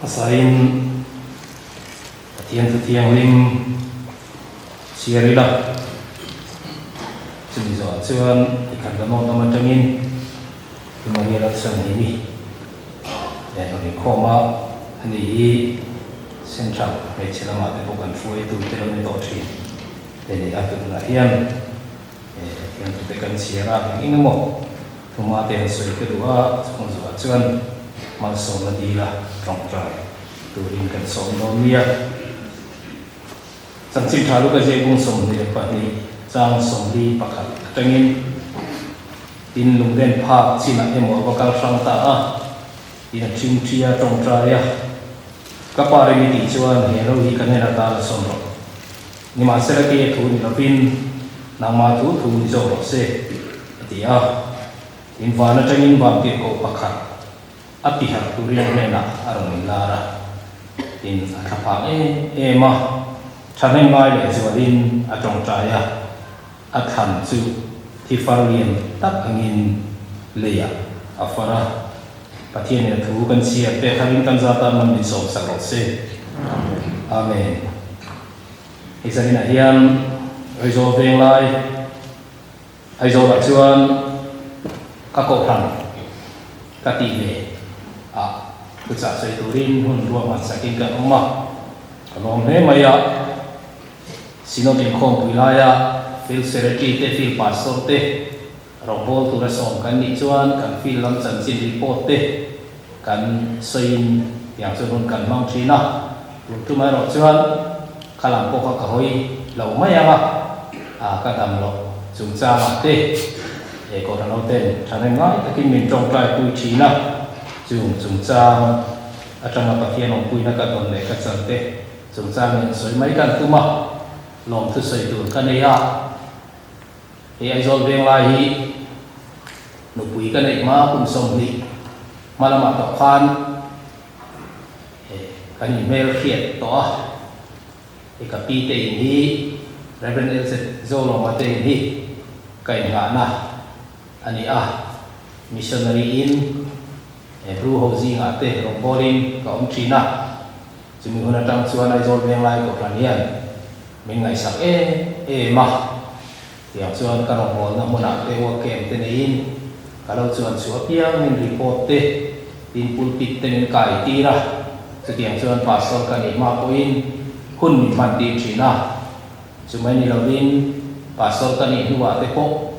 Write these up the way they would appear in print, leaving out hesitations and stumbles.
Asain tiang lim siarila sini so cuan ikan danau nama cengin kemarin sang ini ya kami koma ini sentral macam apa bukan fuai tu terlalu doci jadi aku lahian yang tekan siara ini mo kematian suai kedua cuan masuk lagi lah tongkrai turunkan sonomia sanksi halu kerja pun somni apa ni sang somni pakai tengin tin lungden pak cina emo bakal sang taa ina cimcia tongkrai ya kapar ini tijuan hero ikan yang ada somro ni masa lagi tu ni lapin nama tu jauh se dia infana tengin bangkit ko pakai api hak turian mena arong lara in akapang mah chaneng mai le zualin atong traya athan chu tifarian tak angin leya afara patien ne thu kan sia pe kharin kan zata man din so sakot se amen isani na hiam aizo veng lai aizo la chuan ka ko than ka ti le Kucak saya turin hun dua masa kingkat rumah. Kalau maya sino tingkong wilayah fil sereti te fil pastor te robol tu rasom kan nicuan kan fil lam sansin report te kan sein yang sebelum kan mang Cina untuk mai rocuan kalam pokok kahoi lau maya lah kadam lo jungca mate ko dan ten chaneng ngai takin min trong trai tu Cina chúng ta trong một thiên ông quy nó cả tuần này các sản tế chúng ta mình soi mấy căn thứ mà lòng thứ soi từ cái này thì ai rồi về lại thì nụ quy cái này mà cũng sống đi mà làm tập khan cái này mail khiết to thì cái pi tiền thì Reverend Elset Zolo mà tiền thì cái ngã na anh ấy missionary in Ru hozi ngate rombolin ka China chumi huna tang chuan ai zol veng lai ko planian min ngai sak ma tiang chuan ka rombol na mona te wa kem te nein kalau chuan chu piang min report te tin pulpit te min kai ti ra chu tiang chuan pastor ka ni ma ko in hun min man ti China chumai ni lovin pastor ka ni huwa te ko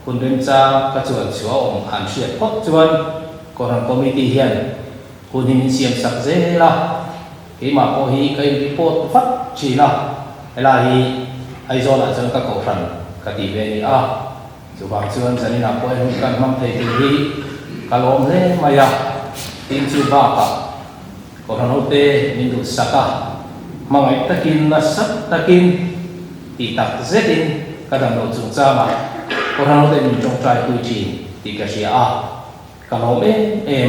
hun rem cha ka chuan chu om han siat phok chuan còn committee hiện quân hình xiêm sặc dễ là cái mà có hi cái report phát chỉ là hi ai do là dân các cổ phần các tỷ về thì chủ bằng chương dân là có em cần mong thầy từ hi cả lom lên mà tin chú ba cả còn nó tê mình đủ sặc mà ngày takin là sắp takin thì tập dễ tin các đồng đội chúng ta mà còn nó tê mình trong trai quy trình thì cái gì kalau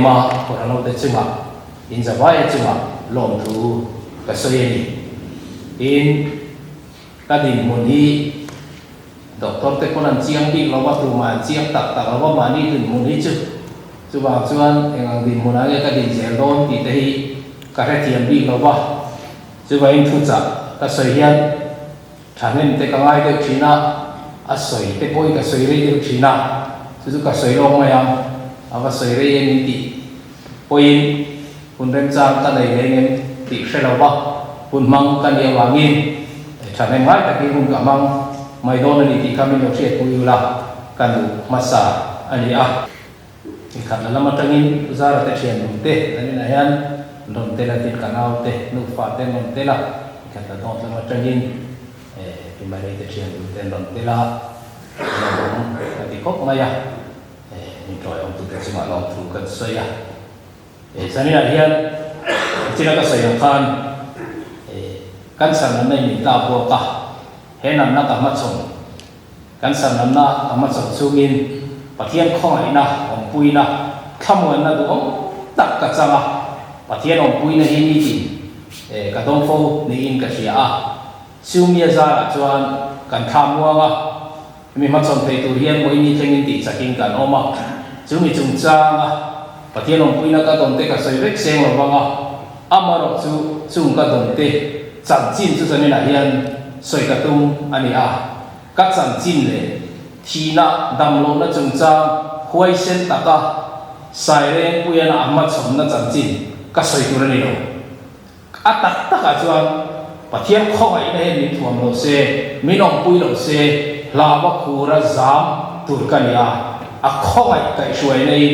ma orang orang tercuma, in zawai cuma lom tu kesoyeni, in tadi muni doktor tekonan siang di lawa rumah siang tak lawa mani tu muni cuba cuan yang di munanya tadi jelon di tehi karetian di lawa cuba in fuza kesoyan, chanen tekangai ke Cina, asoy tekoi kesoyri ke Cina, itu kesoylong mayang apa soi yang ini poin pun rencana kan dari yang di selawah pun mang kan dia wangin cara yang lain tapi pun kamang maidon ini kami nyoset puyulah kan masa ani ikan dalam matangin uzara tersian nunte ani nayan nunte latin kanal teh nufa teh nunte lah ikan dalam matangin kembali tersian nunte nunte lah nanti kok maya mình rồi ông tự sinh hoạt lòng thủ cần xây sau này là hiện chỉ là cái xây khan căn sản này mình tạo bộ cả hết năm nó cả mắt sống căn sản năm nó cả mắt sống suy nghĩ và thiên không lại na ông bùi na không muốn na tụi ông tất cả sao và thiên ông bùi na hình gì cả đông phố này in cái gì siêu mía ra là cho cần tham mua mình mắt sống thấy tụi hiện mỗi như thế thì sẽ kinh cần ôm chúng mình trồng trang và thiên ông quy nó có tồn tại cả sợi vết sen rồi vâng amaro chu chung ka dong te chan chin chu chani na hian soi ka tum ani a ka chan chin le thina damlo na chung cha huai sen taka saireng puyan ahmad som na chan chin ka soi tu ni lo atak taka chuan pathian khongai na he min thuam lo se minong pui lo se lawa khura zam tur kania a khongai kai shuai nei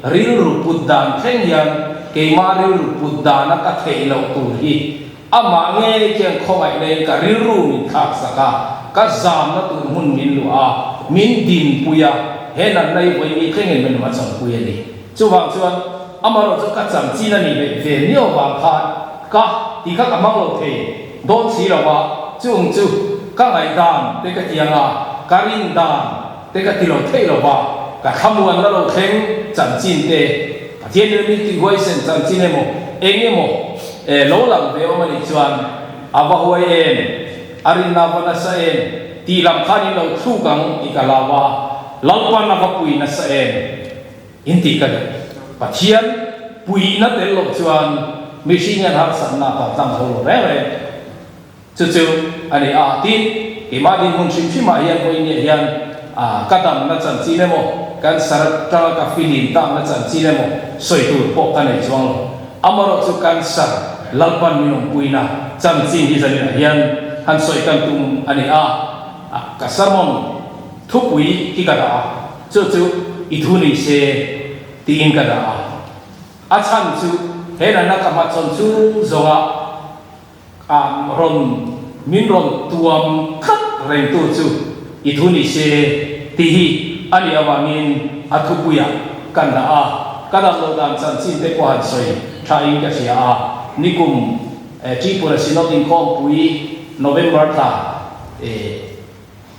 ril ru puddan thleng hian keima ril ru puddana ka thei lo tur hi ama nge kyang khongai nei ka ril ru min thak saka ka zam na tur mun min lu a min din puya he nan nei voi mi thleng men ma chang puya ni chuwang chuan amaro chu ka cham chi na ni ve nio wang phat ka ti ka amang lo thei don chi lo wa chung chu ka ngai dan te ka tianga karin dan te ka tilo thei lo wa ka khamuan na lo thleng chan chin te pathian ni ti hoi sen chan chin emo engemo lo lam ve o mani chuan awa hoi en arin na wa na sa en ti lam khani lo thu kang ikalawa lalpan na ka pui na sa en inti ka pathian pui na tel lo chuan machine har san na pa tam ho re re chu ani a tin imadin mun sim sim a hian ko in hian kadam na chan chi nemo kan sarat ta ka filin ta na chan chi nemo soi tu po ka nei chuang lo amaro chu kan sar lalpan minong puina chan chi hi zani hian han soi kan tum ani a ka sermon thupui ki ka da chu ithuni se tin ka da a chan chu he na ka ma chon chu zonga ron min ron tuam khat reng tu chu ithuni se ti hi ani awamin athupuya kan da a kada lo dam chan chin te ko han soi tha in ka sia a nikum tripura sinodin kom pui november ta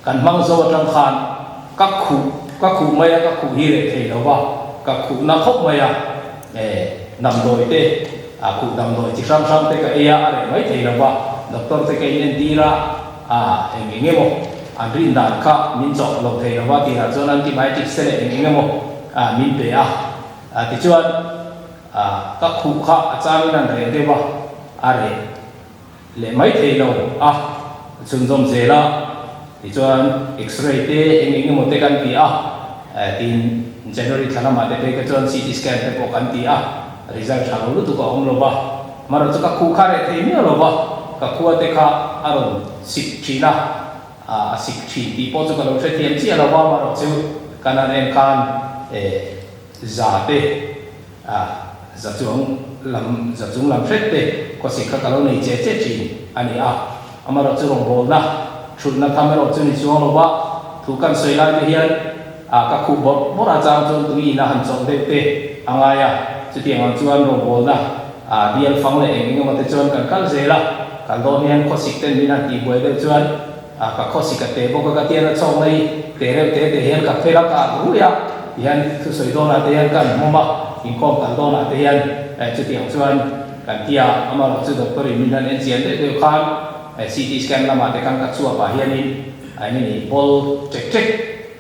kan mang zo tang khan ka khu maya ka khu hi re thei lo wa ka khu na khop maya nam doi te khu nam doi chi sam te ka eya are mai thei lo wa doctor te ka in tira engemo rin dan ka min zo lo thei lo wa ti ha zon antibiotics te engemo min pe ti chuan ka khu kha achang nan re de wa are le mai thei lo chun zom zela ti chuan x-ray te engemo te kan ti tin January thana ma te ka chuan CT scan te ko kan ti result thang lu tu ka om lo ba maro chu ka khu kha re thei mi lo ba ka khu te kha aron sik thina sik thi ti po chu ka lo the thiam chi lo ba maro chu kanan en khan za te za chung lam thret te ko sik kha ka lo nei che chi ani amaro chu rong bol na thun na thamero chu ni chu lo ba thu kan soi lai te hian ka khu bo ra chang chon tu ina han chong te angaya chu tiang chuan rong bol na dial phang le engeng ma te chuan kan kal zela kan do hian ko sik ten mina ti boi de chuan ka ko sik te bo ka tian chong nei te hian ka phela ka ru ya hian thu soi do na te hian kan moma in kom kan do na te hian chu tiang chuan kan tia ama chu doctor in nan en chian de khan CT scan lama te kan ka chua pa hian in ai ni bol check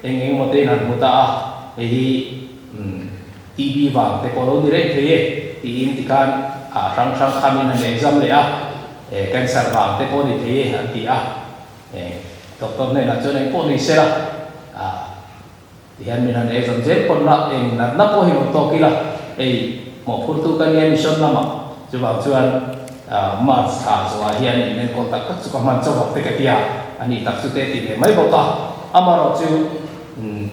engeng mo te nan muta hi TB wang te ko lo direct the ti in ti kan rang khamin an exam le cancer wang te ko ni the an ti doctor ne na chone ko ni sera ti han min an exam je kon na eng na ko hi to kila mo phur tu kan ni mission lama chu ba chuan ma sa so hian in contact ka chu ka man chaw te ka tia ani tak su te ti mai bo ta amaro chu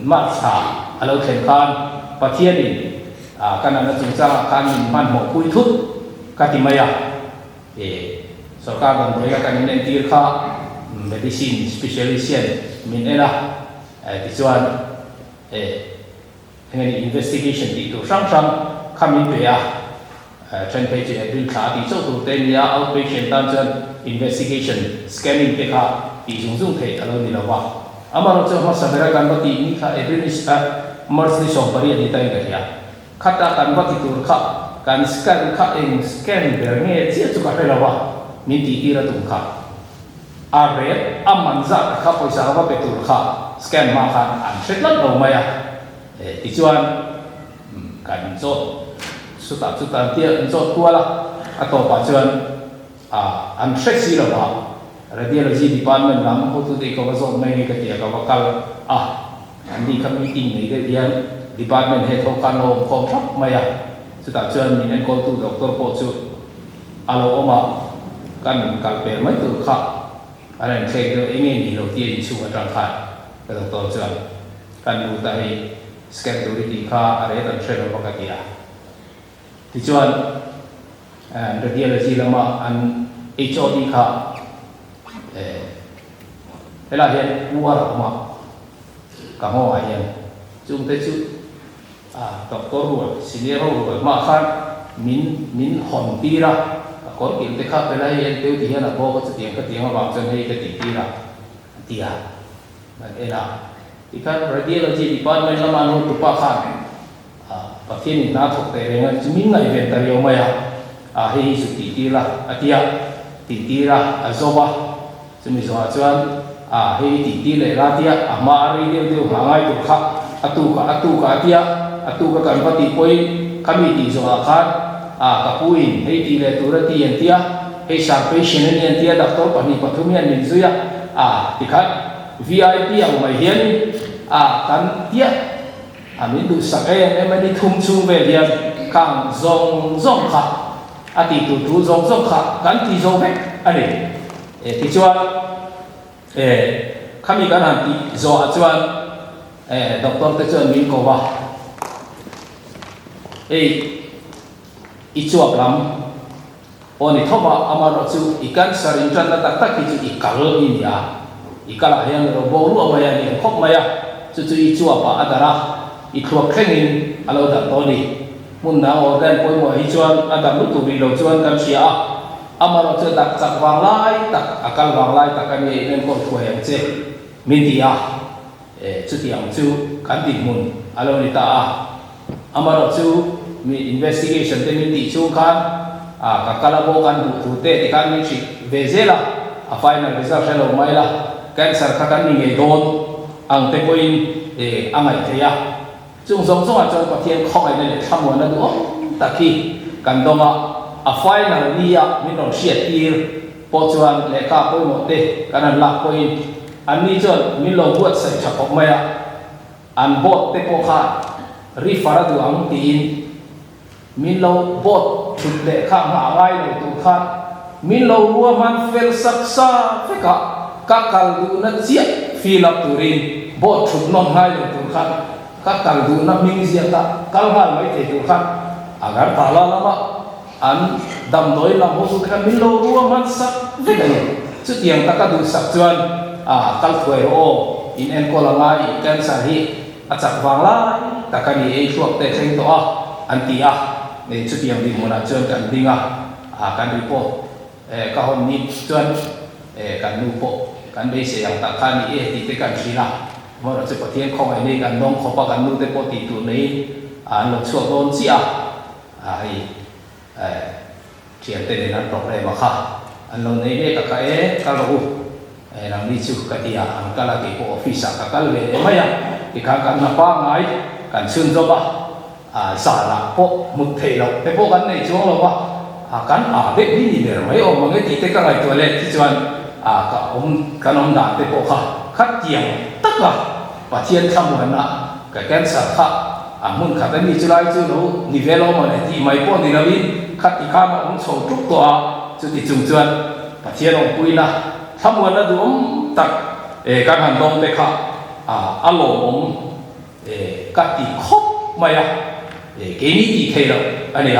ma sa alo khen khan pathian in kana na chung cha kan man mo pui thut ka ti maya sarkar ban boi ka kan nen tir kha medicine specialist min era ti chuan ngani investigation ti to sang khamin pe train page bil kha ti chau tu te nia outpatient tan chan investigation scanning te kha ti zung the alo ni lawa amaro chu ma sabera kan ba ti ni kha every mars ni som pari ni tai ka ya khata kan ba ti tur kha kan scan kha scan ber nge chi chu ka hela wa min ti ti ra tum kha are amanza kha poisa ba pe tur kha scan ma kha an setlat do ma ya ti chuan kan zo suta tia zo tua la atau pacuan an sexy lah pak radiology department lam hotu de ko so mai ni ketia ka bakal andi kami meeting ni dia department head ho kan ho kom thap maya sudah cuan ni en ko tu doktor po chu alo oma kan kalpe mai tu kha aran thei do enge ni lo tie ni chu atang kha ka doktor chuan kan lu tai scan tu di kha are tan thre lo ka dia ti chuan radiology lama an HOD kha là hiện mua rồi mà cả họ hiện chúng ta chứ doctor rồi senior rồi mà khác min hòn tì ra có kiểm tra khác là hiện tiêu thì là có cái tiếng mà bảo chân hay cái tì ra tì à vậy là thì cái radiology department là mà nó tụt pa khác và khi mình nói thuộc về này chúng mình ngày về tài liệu mày hay sự tì ra tì ra zoba chúng mình nói chuyện hei titi le ratia ama ari deu hangai tu kha atu ka tia atu ka kan pati poi kami ti zo khan ka puin hei ti le tu ra ti en tia hei sa patient en tia doctor pani pathumian min zuya tikhat VIP ang mai hian kan tia amin du sak em ni thum chung ve lian kang zong kha ati tu zong kha kan ti zo ve ani ti chuan kami kan nanti zo acuan doktor tecuan min ko ba icuak lam oni thoba amaro chu ikan sarin tran na tak chu ikal ini ya ikal ayang ro boru amaya ni khop maya chu icuak pa adara ikhuak khengin alo da toni mun na organ poi mo icuan adam lu tu ri lo chuan kan sia amaro chu tak chak wang lai tak akal wang lai tak kan ye nen ko thoi ang che min dia chu tiang chu kan ti mun alo ni ta amaro chu mi investigation te min ti chu khan ka kala bo kan du te ti kan ni chi vezela final result hello mai la cancer ka kan ni nge don ang te poin angai te ya chung zong a chon pathian khoi ne thamon na du ta ki kan doma final dia min on siat tir po chuan le ka poi mo te kan la poin an ni chon min lo buat sai thapok maya an bot te po kha rifara du ang tin min lo bot thut le kha ma ngai lo tu kha min lo ruwa man fel saksa feka ka kal du na chiat fill up turin bot thut non ngai lo tu kha ka kal du na ming zia ta kal hal mai te tu kha agar pala lama an dam doi lam ho su kha min lo ruwa man sak feka chu tiang ta ka du sak chuan kal thoi ro in en ko la ngai kan sa hi achak wang la ta ka ni e thuak te theng to an ti ne chu tiang ding mona chuan kan dinga kan report ka hon ni chuan kan nu po kan be se yang ta kha ni ti te kan thila mo ra chu pathian khong ai nei kan dong khopa kan nu te po ti tu nei an lo chuak don chi hi thian te ne nan tok le ma kha an lo nei ne ka ka ka lo nang ni chu ka tia an kala ki ko office ka kal ve maya ki ka kan na pa ngai kan sun zo ba sa la po muk thei lo te po kan nei chu lo ba kan be ni ne mai o mangai ti te ka ngai to le ti chuan ka kan da te po kha khat tiang tak la pa thian tham wan na ka kan sa kha mun kha ta ni chu lai chu lo ni ve lo ma ne ti mai po ni na win khat ti kha ma ong chho tuk to chu ti chung chuan pa thian ong pui na tham wan na du tak kan han dong te kha alo ong ka ti khop maya ke ni ti thei lo ani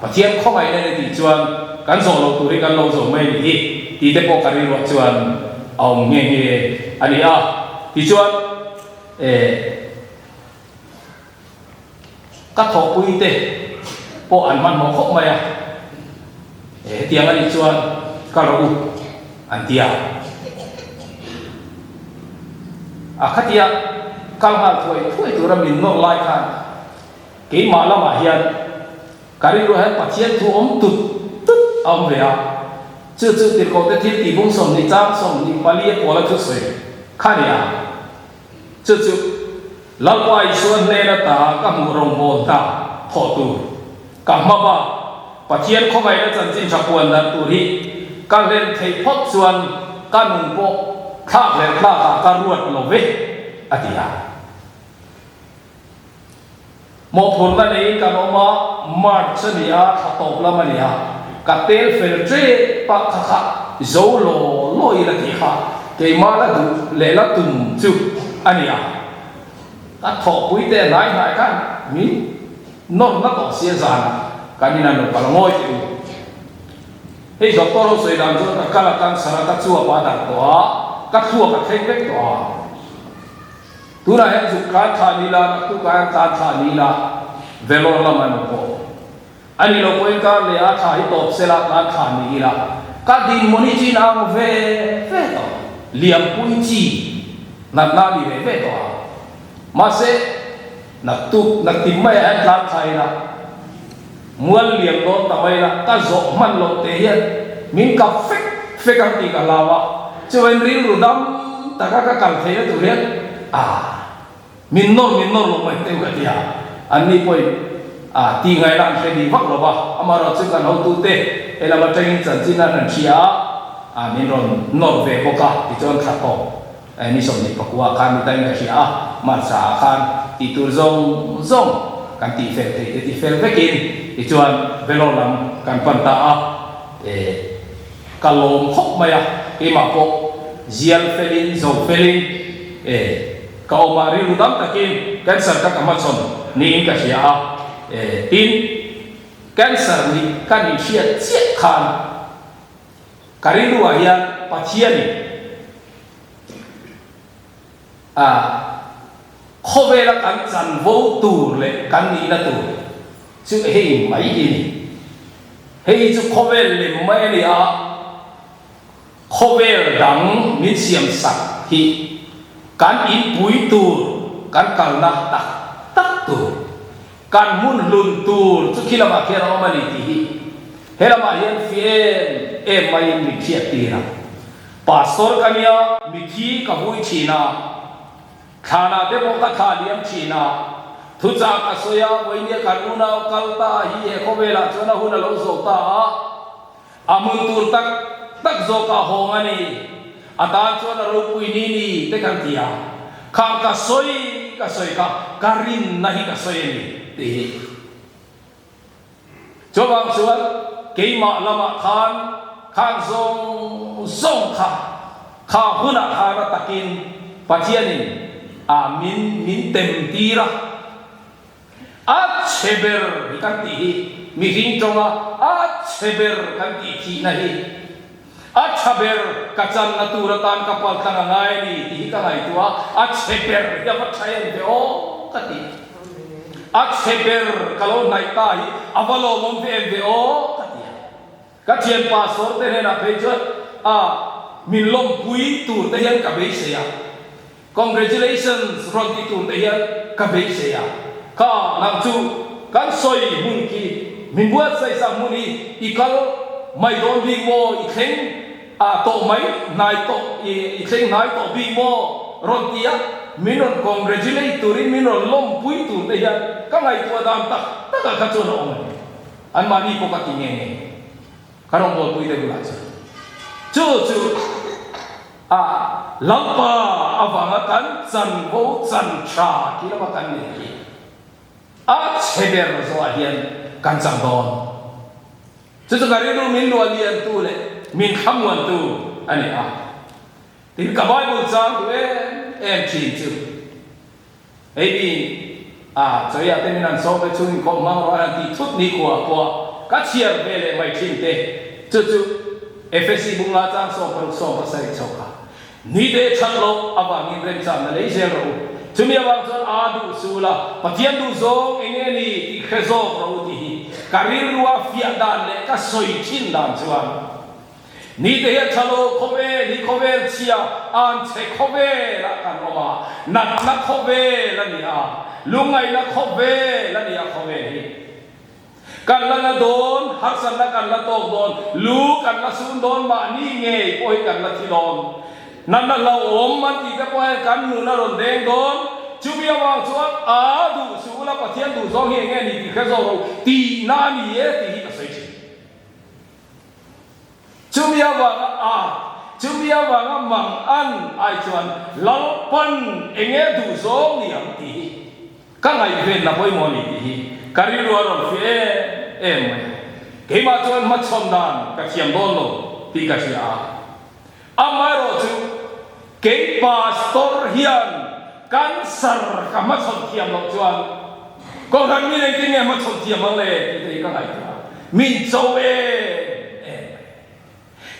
pa thian khong ai ne ti chuan kan zo lo tu ri kan lo zo mai ni ti te po ka ri ro chuan ong nge ani ti chuan ka tho pui te po an man mo khop maya tiang ani chuan ka ro an tia khatia kal hal thoi tu ra min no lai khan ke ma la ma hian kari ro ha pathian thu tut om ve chu ti ko te thi ti bung som ni chang som ni pali ko la chu se khania chu la wai suan ne na ta ka mu rong bon ta tho tu ka ma ba ปัจเจียนเข้าไปแล้วจันจินชักวนนั้นตัวที่การเล่นเทพบส่วนการมุ่งโบข้าเล่นข้าการรวดโลเวอธิยาโมผลกันเองกันออกมามาร์ชนียาขัดตบละมันยากัเตลเฟลเจปักขะโจโลโลอีละที่ข้าเกมาละดูเลละตุ่มจุอันนี้กัถอปุยเตนายกันมินนนักต่อเสียจานกันนี่นั่นปะละงอยอยู่เฮ้ยดอกตอร์สวยดำจนกัลกันสารกัดชัวปาดักตัวกัดชัวกัดเทงเล็กตัวตัวนั้นเห็นสุการฐานีละตัวการฐานีละเวลาละมันพออันนี้เราคุยกันเลยอาชาฮิตอบเสละการฐานีละกัดดินมนิจินางเวตัวเลี้ยงปุยจีนักนาดีเวตัวมาเสนักตุกนักติมไม่เห็นการไทยละมวนเลี้ยงโดนทำไมล่ะก็จบมันลงเทียนมินกับเฟกกันตีกันลาวะจะเป็นริ้วรุดำแต่ก็กันเทียนตัวเรียนมินโนลงมาเที่ยวกันที่อันนี้พอยตีไงล่ะเป็นดีมากหรอวะอามาเราจะกันเอาตัวเตะเอลามาเจอจันจินันเชียมินรอนนอร์เวย์พวกที่จวนขัดต่อนี่สมนิปกัวการมีแต่งกันเชียมาสาคันที่ตัวซงกันตีเฟลไปกินที่จวนเวลาลังกันปันตากันลมหกมามาพกเจียลเฟลินโซเฟลินก็เอามาริลุดัมตะกินแคนเซอร์กับมาชนนี่ก็เชียอินแคนเซอร์นี่กันเชียเจียขันการิลุอาเฮียปัจเจียนี่ข้อเวลากันจันโวตูเลยกันนี่นะตูซึ่งเฮ้ยไม่ดีเฮ้ยจุข้อเวลเลยไม่เนี่ยข้อเวลดังมิเสียมสักที่การอินปุยตูการกันนักตักตูการมุนลุนตูจุกิลมาเขียนออกมาดีที่เฮลมาเฮียนเฟียนไม่มีเขียนตีนะพาสตอร์กันเนี่ยมีที่กับวุ้ยชีนาข้านาเดโมกัทาเลียมชีนาทุจากอสยามวันนี้กันอุณาคัลตาฮีเอโคเวลาจวนหุนลโซตาอามุนตูร์ตักโซกาฮงอันนี้อาตาจวนรูปุยนี่เตกันที่อาข้างกัสอยการินนาฮิกัสอยนี่ที่จบางส่วนเกี่ยมาละมาขานข้างซงข้าหุนอาหารตะกินปัจเจียนี่มินเต็มตีระเชเบอร์กันตีมีหินจงเชเบอร์กันตีที่ไหนเชเบอร์กัจจันนัตุรตันกับพัลตังไงนี่ที่กันไงตัวเชเบอร์ยังไม่ใช่เดียวกันตีเชเบอร์กะโลไนตายอวโลมงเดียวกันตีกัจเจียนพาสโตเตเนนะเพจมินลมปุยตูเทียนกับเบสเซีย congratulations รอนที่ตูเทียนกับเบสเซียข้าหลังจูกันสอยมุนกีมินบัวใส่สามุนีอีกแล้วไม่โดนบีโมอีกเข่งโตไม่นายโตอีกเข่งนายโตบีโมรอนที่มินอน congratulate ตูริมินอนลมปุยตูเทียนก็ไงตัวดำตักกระโจนออกมาอันมานี่ปกติเงี้ยข้ารองบอกปุยเดือดร้อนจู่ลังปะอวังกันจันโวจันชาคิดว่ากันนี่เชเบอร์สวาเฮียนกันจังดอนจู่การิลุมินลวเลียนตูเลยมินคำวันตูอันนี้ที่กับไบเบิลจังตัวชินจูไอ้บินจะอยากเต็มนั้นสอบไปชุนก็มังวันที่ทุกนี้กว่าก็เชียร์เบลไม่ชินเตจู่FSC บุ้งลาจังสอบภาษาอิสระนี่เดชะโลอาวังอินเรนจังนั่นเลยเจอร์จุมีอาวังจังดูสุลาปฏิยันดูซงเองนี่ที่เขโซปราวุฒิการิรัวฟิอาดานเล็กสอยชินดานจวนนี่เดชะโลโคเวนี่โคเวเชียอันเชโคเวละกันออกมานักโคเวละนี่ลุงไงนักโคเวละนี่โคเวกันละโดนหักสันละกันละตกโดนลูกกันละซุนโดนมานี่ไงปอยกันละที่โดนนั่นเราอมมันที่จะปอยกันหนูน่ะโดนแดงโดนจุบีวางชวนดูสุละปะเทียนดูซองเฮงนี่ที่เขาตีนานี่ตีก็ใส่ชิ chumia wanga mang an ai chuan lalpan enge du zong ni am ti ka ngai ven na poi mo ni ti kari ro fi em ke ma chuan ma chom dan ka chiam don lo ti ka sia amai ro chu ke pastor hian kan sar ka ma chom chiam lo chuan ko kan mi le ti nge ma chom chiam le ti ka ngai min châu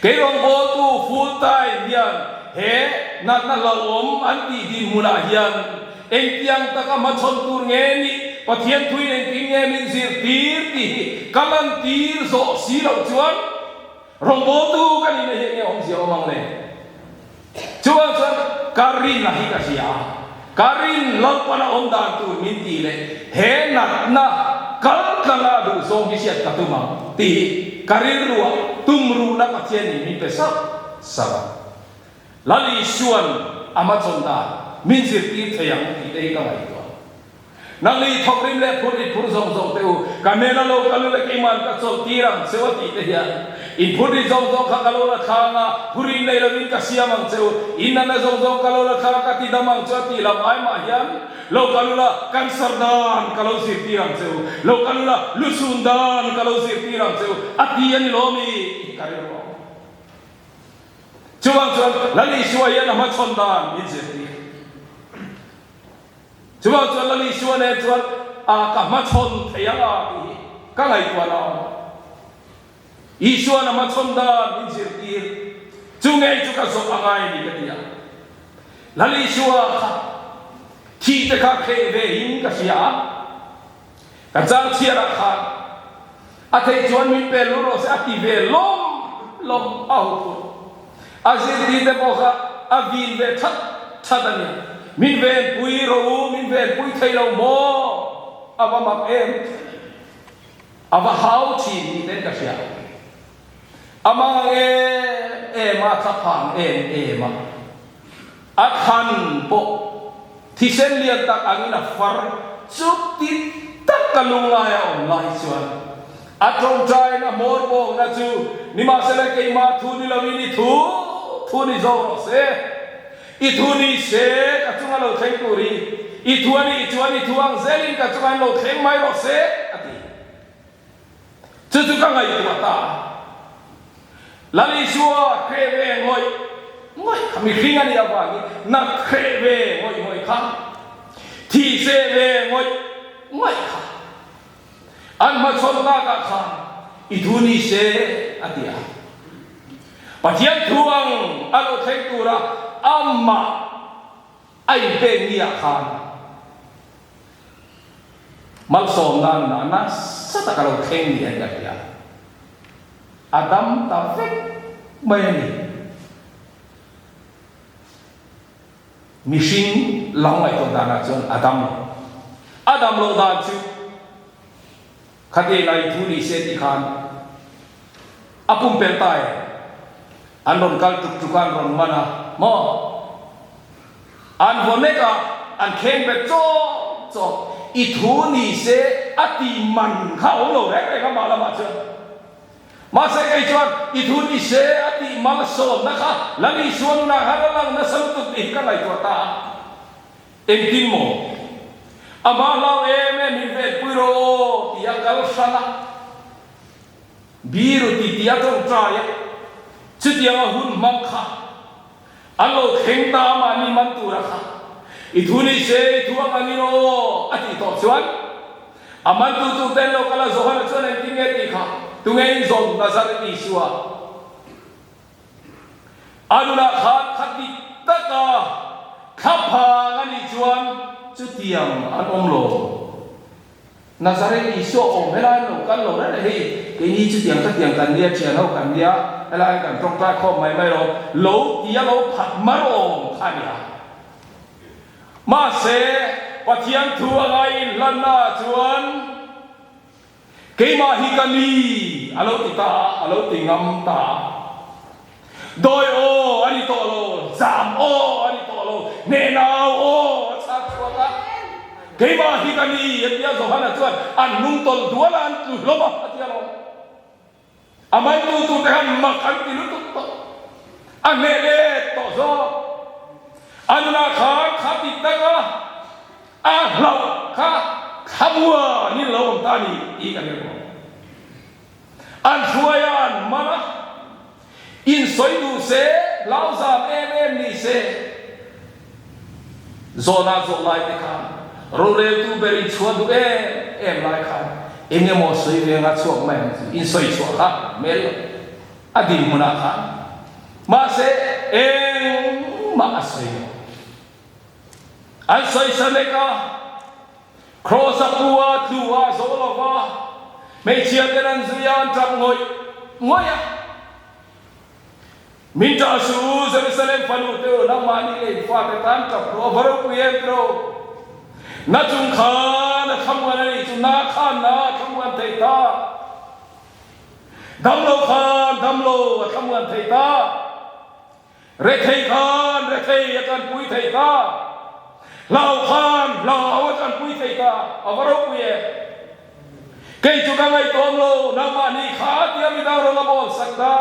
cái rong bố tu full time hiền he nát lawom an ti di mula hiền anh tiang ta ka ma chon tur nge ni pathian thui anh ti nge min zir tir ti kalan tir zo si lo chuan rong bố tu kan ni he nge om si omang le chuan karin la hi ka sia karin lo pa na om dan tu min ti le he nat na kal kala du song hi siat ka tu ma ti karir ruwa tumru na pathian ni mi pesa saba lali suan amachonda min sir ti thayang ti dei ka ngai to nali thokrim le phur zong zong teu kamena lo kalu le kiman ka chol tirang sewati te ya in phuri zong zong kha kalu la khanga phuri nei lo min ka siamang cheu inna na zong zong kalu la kha ka ti damang chati la mai ma hiam lo kalula kansardan kalau sir tirang cheu lo kalula lusundan kalau sir tirang cheu atian lomi kariro chuang lali suaya na machondan min sir ti chuang lali suane chuan ka machon thayanga ti ka ngai kwa na isua na machondan min sir ti chungai chu ka so angai ni ka dia lali sua khi te kha khe ve hin ka sia ka chang chia ra kha a thei chuan min pe lu ro se ati ve lom au pu a zir ti te bo kha a vin ve that ani min ve pui ro min ve pui thei lo mo ava mak em ava hau chi ni ten ka sia ama e ma tha phang ma a khan po thì sen liền tak angina far chuti tak kalunga ya online chuan atong trai na morbo na chu ni ma sele ke ma thu ni lawi ni thu ni zo se I thu ni se ka chunga lo thei turi I thuani thuang zelin ka chunga lo thei mai ro se ati chu ka ngai tu ta lali shua kreve ngoi kami khinga ni apa ni nak kreve ngoi kha thi se ve ngoi kha an ma chon ta ka kha I thu ni se atia pathian thuang alo thei tura amma ai pe ni khan mal som na sa ta ka lo thei ni an ka Adam ta fek mai ni Mishing lang lai to dana chon Adam lo dan chu khate lai thu ni se ti khan apum pel tai anon kal tuk tukan ron mana mo an boneka an khen be cho I thu ni se ati man khao lo rek ka ma la ma chu masa kai chuan I thu ni se ati mal som na kha lani suan na haralang na samtut I ka lai to ta entimo ama lao em min ve puiro ya kal sala biru ti tia tong traya chutianga hun mam kha alo khengta ma ni man tu ra kha I thu ni se thuang angino ati to chuan aman tu ten lo kala zohan chuan entinge ti kha tungay zon Nazareth Isua aduna khati taka khapha ngani chuan chutiang an omlo Nazareth Isua omela no kan lo na hei ke ni chutiang kan dia chian ho kan dia ala kan tong ta kho mai lo dia lo phat maro khania ma se pathian thu angai lanna chuan Keima hikani alo tita alo tingam ta doi o ani to lo zam o ani to lo nenao o chakwa keima hikani ya zohana chuan an nung tol dualan tu loma atia lo aman tu tehan makan tilu tu anele to zo anuna khati taka lau khamua ni lo tani I kan ko an suayan mana in soidu se lau za em ni se zona zo lai te khan rore tu beri chua du em lai khan enge mo soi ve nga chuak mai in soi chuak ha mel adi muna khan ma se eng ma asoi an soi saneka cross akua tua zolova me chia teran zuyan trap ngoi ya minta su Jerusalem panu teo na mani le fa te tan trap ro baru puentro na chung khan na khamwan ni chu na khan na khamwan thei ta damlo khamwan thei ta re thei khan re thei akan pui thei ta lau khan lau akan pui thei ta avaro puye kei chu ka ngai tom lo na mani kha tia mi da ro la bol sakda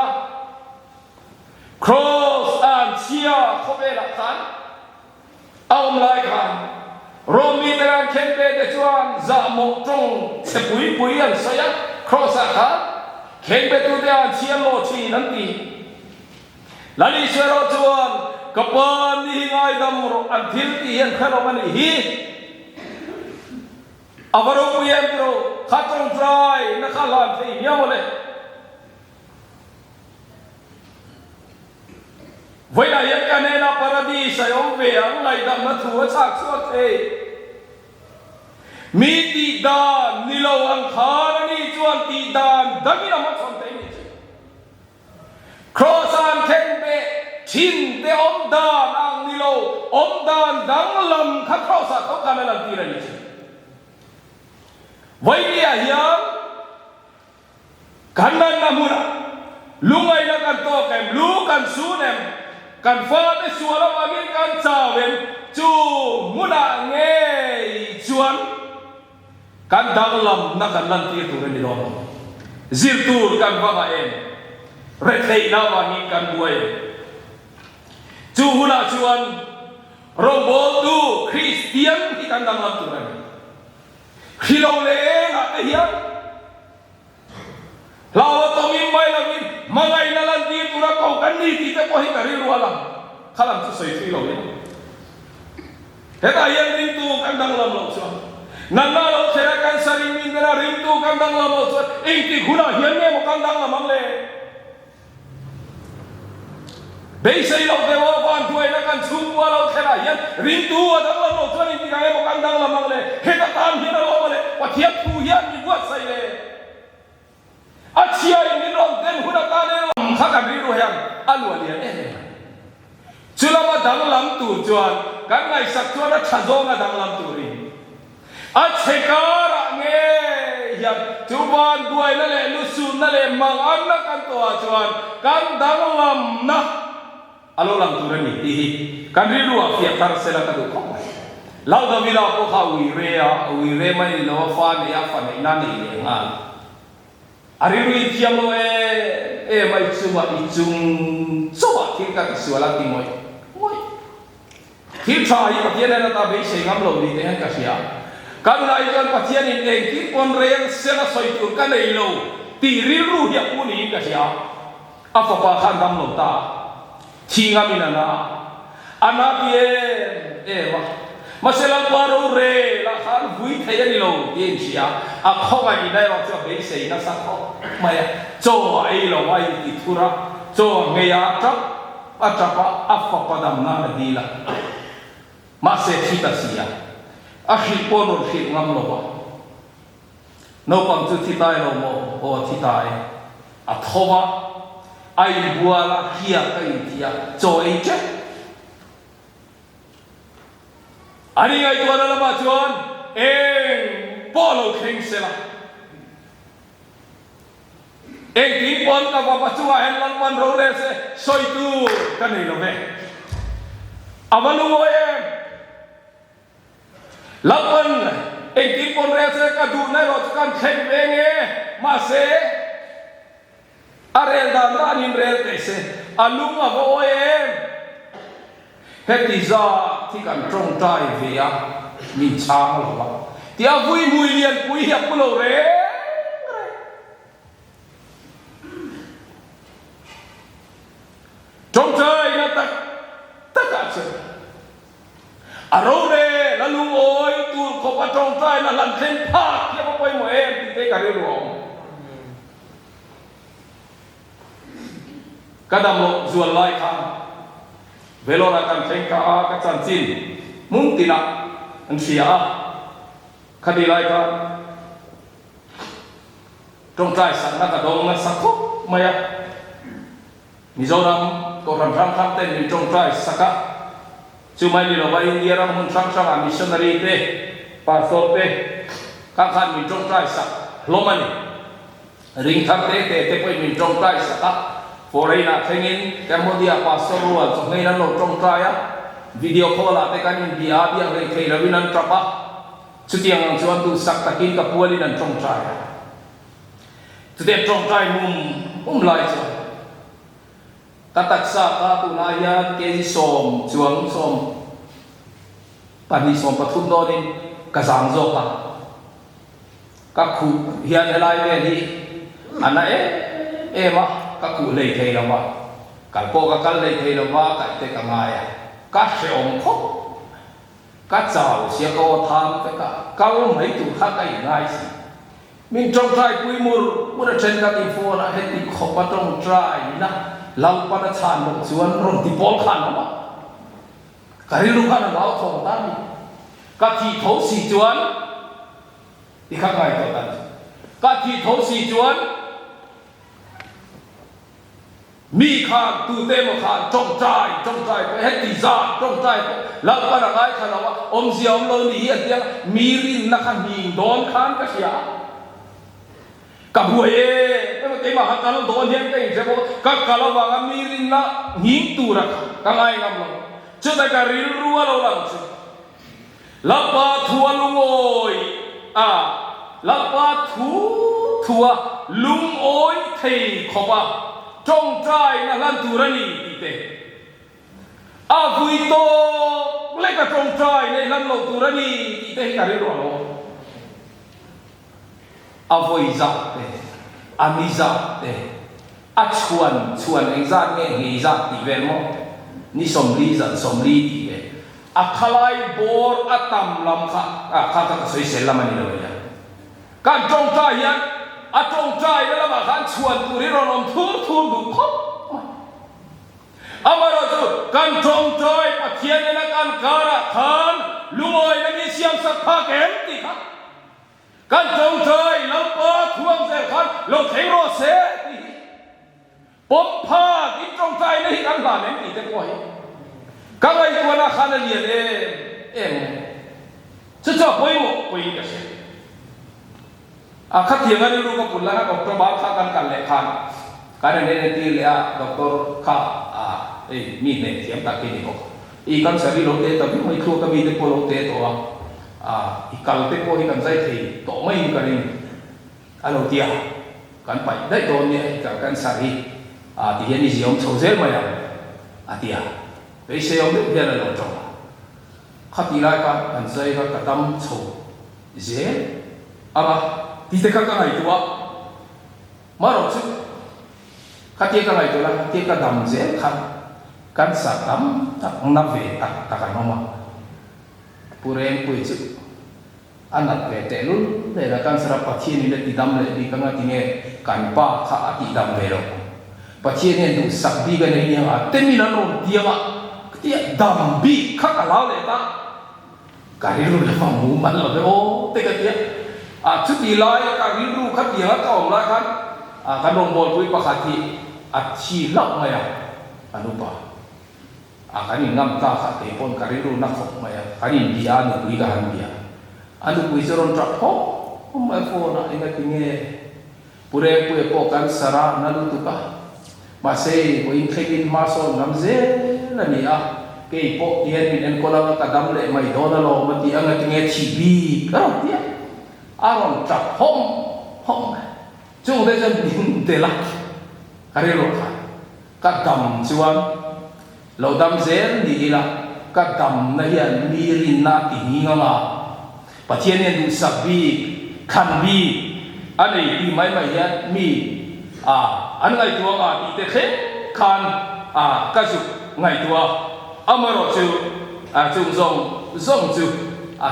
cross and chia khobe la khan aum lai khan Romi dengan kempe de chuan za mo trong se pui an saya cross a kempe tu de an chian lo chi nan ti lali sero chuan kapan ni ngai dam ro an thil ti hian khalo mani hi avaro puyem pro khatong trai na khalan thei miamole vậy là hiện cái này là paradise ông về ông lại đâm nó thua sạc suốt thế mi tì đàn ni lâu ăn khá ni chuan tì đàn đâm đi làm mất xong thế này cross an khen bệ chín để ông đàn ăn ni lâu ông đàn đắng lầm khát cross an không cần làm gì là gì vậy thì hiện cái này là muna lúc ấy là cần to kèm lúc cần xuống em kan fa te suala wagin kan chawen chu muna nge chuan kan danglam na kan lan ti tu ni lo zir tur kan wa em re thei na wagin kan buai chu huna chuan robot tu Christian ki kan danglam tu ran khilo le na te hian lawa to min mai la min mangai na lan ti tu ra kau kan ni ti te ko hi ka ri rualam khalam chu soi thi lo ni he ta yan ring tu kan dang lam lo chuan nan na lo thera kan saring min na ring tu kan dang lam lo chuan ing ti khuna hian ne mo kan dang lam ang le bei sei lo de wa van tu ai na kan chung wa lo thera hian ring tu wa dang lam lo chuan ing ti ka mo kan dang lam ang le he ta tan hi na lo le wa thiap tu hian ni wa sai le achia ini rom den huna kane khakan ri ro yang alwa lian chulama danglam tu chuan kan ngai sak chuan a thazonga danglam tu ri a chekara nge ya chuban duai na le lu su na le mang an na kan to a chuan kan danglam na alo lam tu ri ti kan ri ru a fia tar sela ka du ko lau da vila ko kha wi re mai lo fa ne ya fa ne na ni le nga Ariru tiang lo mai cuma icung coba kita kisualan timoi, kita hari patian ada tabe sehingga belum di tengah kasia. Karena ikan patian ini kita konreng sela soitur kan ilo tiriru dia puni kasia. Apa pakan dam lo ta, singa minana, anak dia masalah baru re lah kan bui thaya ni lo dia sia akho ngai dai lo cho be sei na sa kho mai cho ai lo wai ti thura cho nge ya trap atapa afa padam na dila ma se thita sia ahi pono thi ngam lo ba no pam chu thita lo mo o thita ai athowa ai buala kia kai tia cho ai che ani ngai tu ala ma chuan polo king sela ti pon ka ba chua hen lan man ro le se soi tu ka nei lo me avalu mo lapan ti pon re se ka du na ro kan khen ve nge ma se arel dan danin rel tese alunga vo em heti za thi kan trong trai via min chang lo ba tia vui mui lian pui hiap pulo re trong trai na tak tak ase arore la lung oi tu ko pa trong trai na lan then pa kia pa poi mo em ti te ka re lo kadam lo zual lai khan velora kan theng ka chan chin mung tina an sia khadi lai ka trong trai san na ka dong na sakho maya Mizoram ko ram ram kham ten ni trong trai saka chumai ni lo ba India ram hun sang sang missionary te pastor te ka khan ni trong trai sak lomani ring thak te poi ni trong trai saka foreigner thengin Cambodia pastor rual so ngai nan lo trong trai a video call la te kan India biang re thei rawinan trapa chutiang ang chuan tu sak takin ka puali nan trong trai tu te trong trai mum lai chu kataksa ka tunaya ke som chuang som pani som pathum do ni ka sang zo ka khu hian helai ve ni ana ma ka khu lei thei la ma ka ko ka kal lei thei la ma ka te ka ngai ka se om kho ka chao sia ko tham ka lo mai tu kha ka ngai si min trong trai pui mur ra chen ka ti fo na he ti kho pa trong trai na lau pa na chan lo chuan ron ti pol khan ma ka ri lu khan lao thong ta ni ka thi tho si chuan ti kha ngai to ta ka thi tho si chuan mi khan tu te mo khan trong trai pe he ti za trong trai lau pa na ngai khan wa om si om lo ni a tiang mi rin na khan ni don khan ka sia ka buai ke ma ha kan don hian ke je ko ka kala wa ga mirin na ngim tu ra ka ngai ngam lo chu ta ka ril ruwa lo lang chu la pa thua lung oi la pa thua lung oi thei khoba trong trai na lan tu ra ni ti te a vui to le ka trong trai ne lan lo tu ra ni ti te ka ril lo a voi za te amiza te a chuan eng za nge nge za ti vel mo ni somli ti ve a khalai bor atam lam kha kha ta soi sel lam ani lo ya kan trong trai ya a trong trai la ma khan chuan tu ri ron om thu du kho amaro tu kan trong trai pathian na kan kara khan lungoi na ni siam sa pha kem ti kha kan trong trai lam pa thuang se khan lo thei ro se pom pha ki trong trai nei kan la nem ti te ko hi ka ngai ko na khan ali em chu cha poi mo poi ka se a kha thiang ani ru ka pun la ka doctor ba kha kan le khan ka ne ti le a doctor kha mi ne thiam ta ki ni ko i kan sari lo te ta bi mai khu ka bi te ko lo te to ikal te ko hi kan zai thei to mai ka rin alo tia kan pai dai to ni ka kan sari ti hian ni ziom chho zel ma ya tia ei se yom de la lo chong khati lai ka kan zai ka tam chho je ama ti te ka ngai tu wa ma ro chu khati ka ngai tu la ti ka dam je kan sa tam tak na ve ta kan ma pureng pui chu anak ve te lu le la kan sara pathian ni le ti dam le ni kanga ti nge kan pa kha ti dam ve lo pathian ne du sak bi ga nei ni a te mi na ron ti ma ti dam bi kha ka lao le ta ka ri lu le ma mu man lo ve o te ka ti chu ti lai ka ri lu kha ti ha ka om la kan kan rong bol pui pa kha ti chi lak ma ya anu pa kani ngam ta kha te pon kariru na khok ma ya kani dia ni bui ga han dia anu bui zoron trap ho ma fo na ina kinge pure pue po kan sara na lu tu ka ma se ko in khekin ma so nam ze na ni ke po tien ni en ko la ka dam le mai do na lo ma ti anga kinge chi bi ka dia aron trap hom chu de jan din de la kari ro kha ka dam chuan lo dam zel ni ila ka dam na hian mi rin na ti hinga nga pathian ne du sabi khan bi anei ti mai mai hian mi an ngai tua nga ti te khe khan ka su ngai tua amaro chu chung zong chu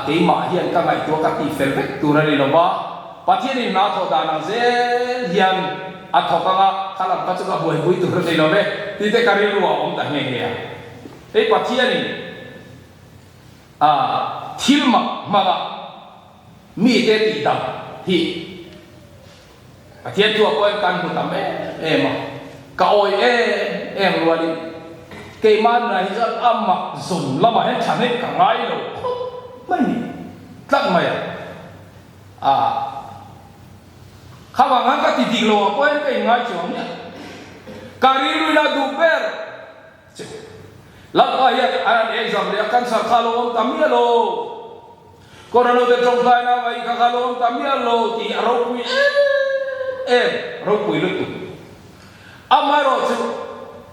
ke ma hian ka ngai tua ka ti fel vek tu ra ni lo ba pathian ni na tho da na zel hian athoka nga khalam ka chu ka boi bui tu ra ni lo be ti te kari ru om ta nge he ei pathian ni thil ma mi te ti dam hi pathian tu ko kan hu tam ma ka oi em lo ni ke man na hi zat amma zun lama hen chan he ka ngai lo mai ni tak mai khawa nga ka ti di lo ko en ke ngai chong ya kari lu na du ber lak ya an exam le kan sa khalo tam ya lo korano de trong kai na vai ka khalo tam ya lo ti aro kui ro kui lu tu amaro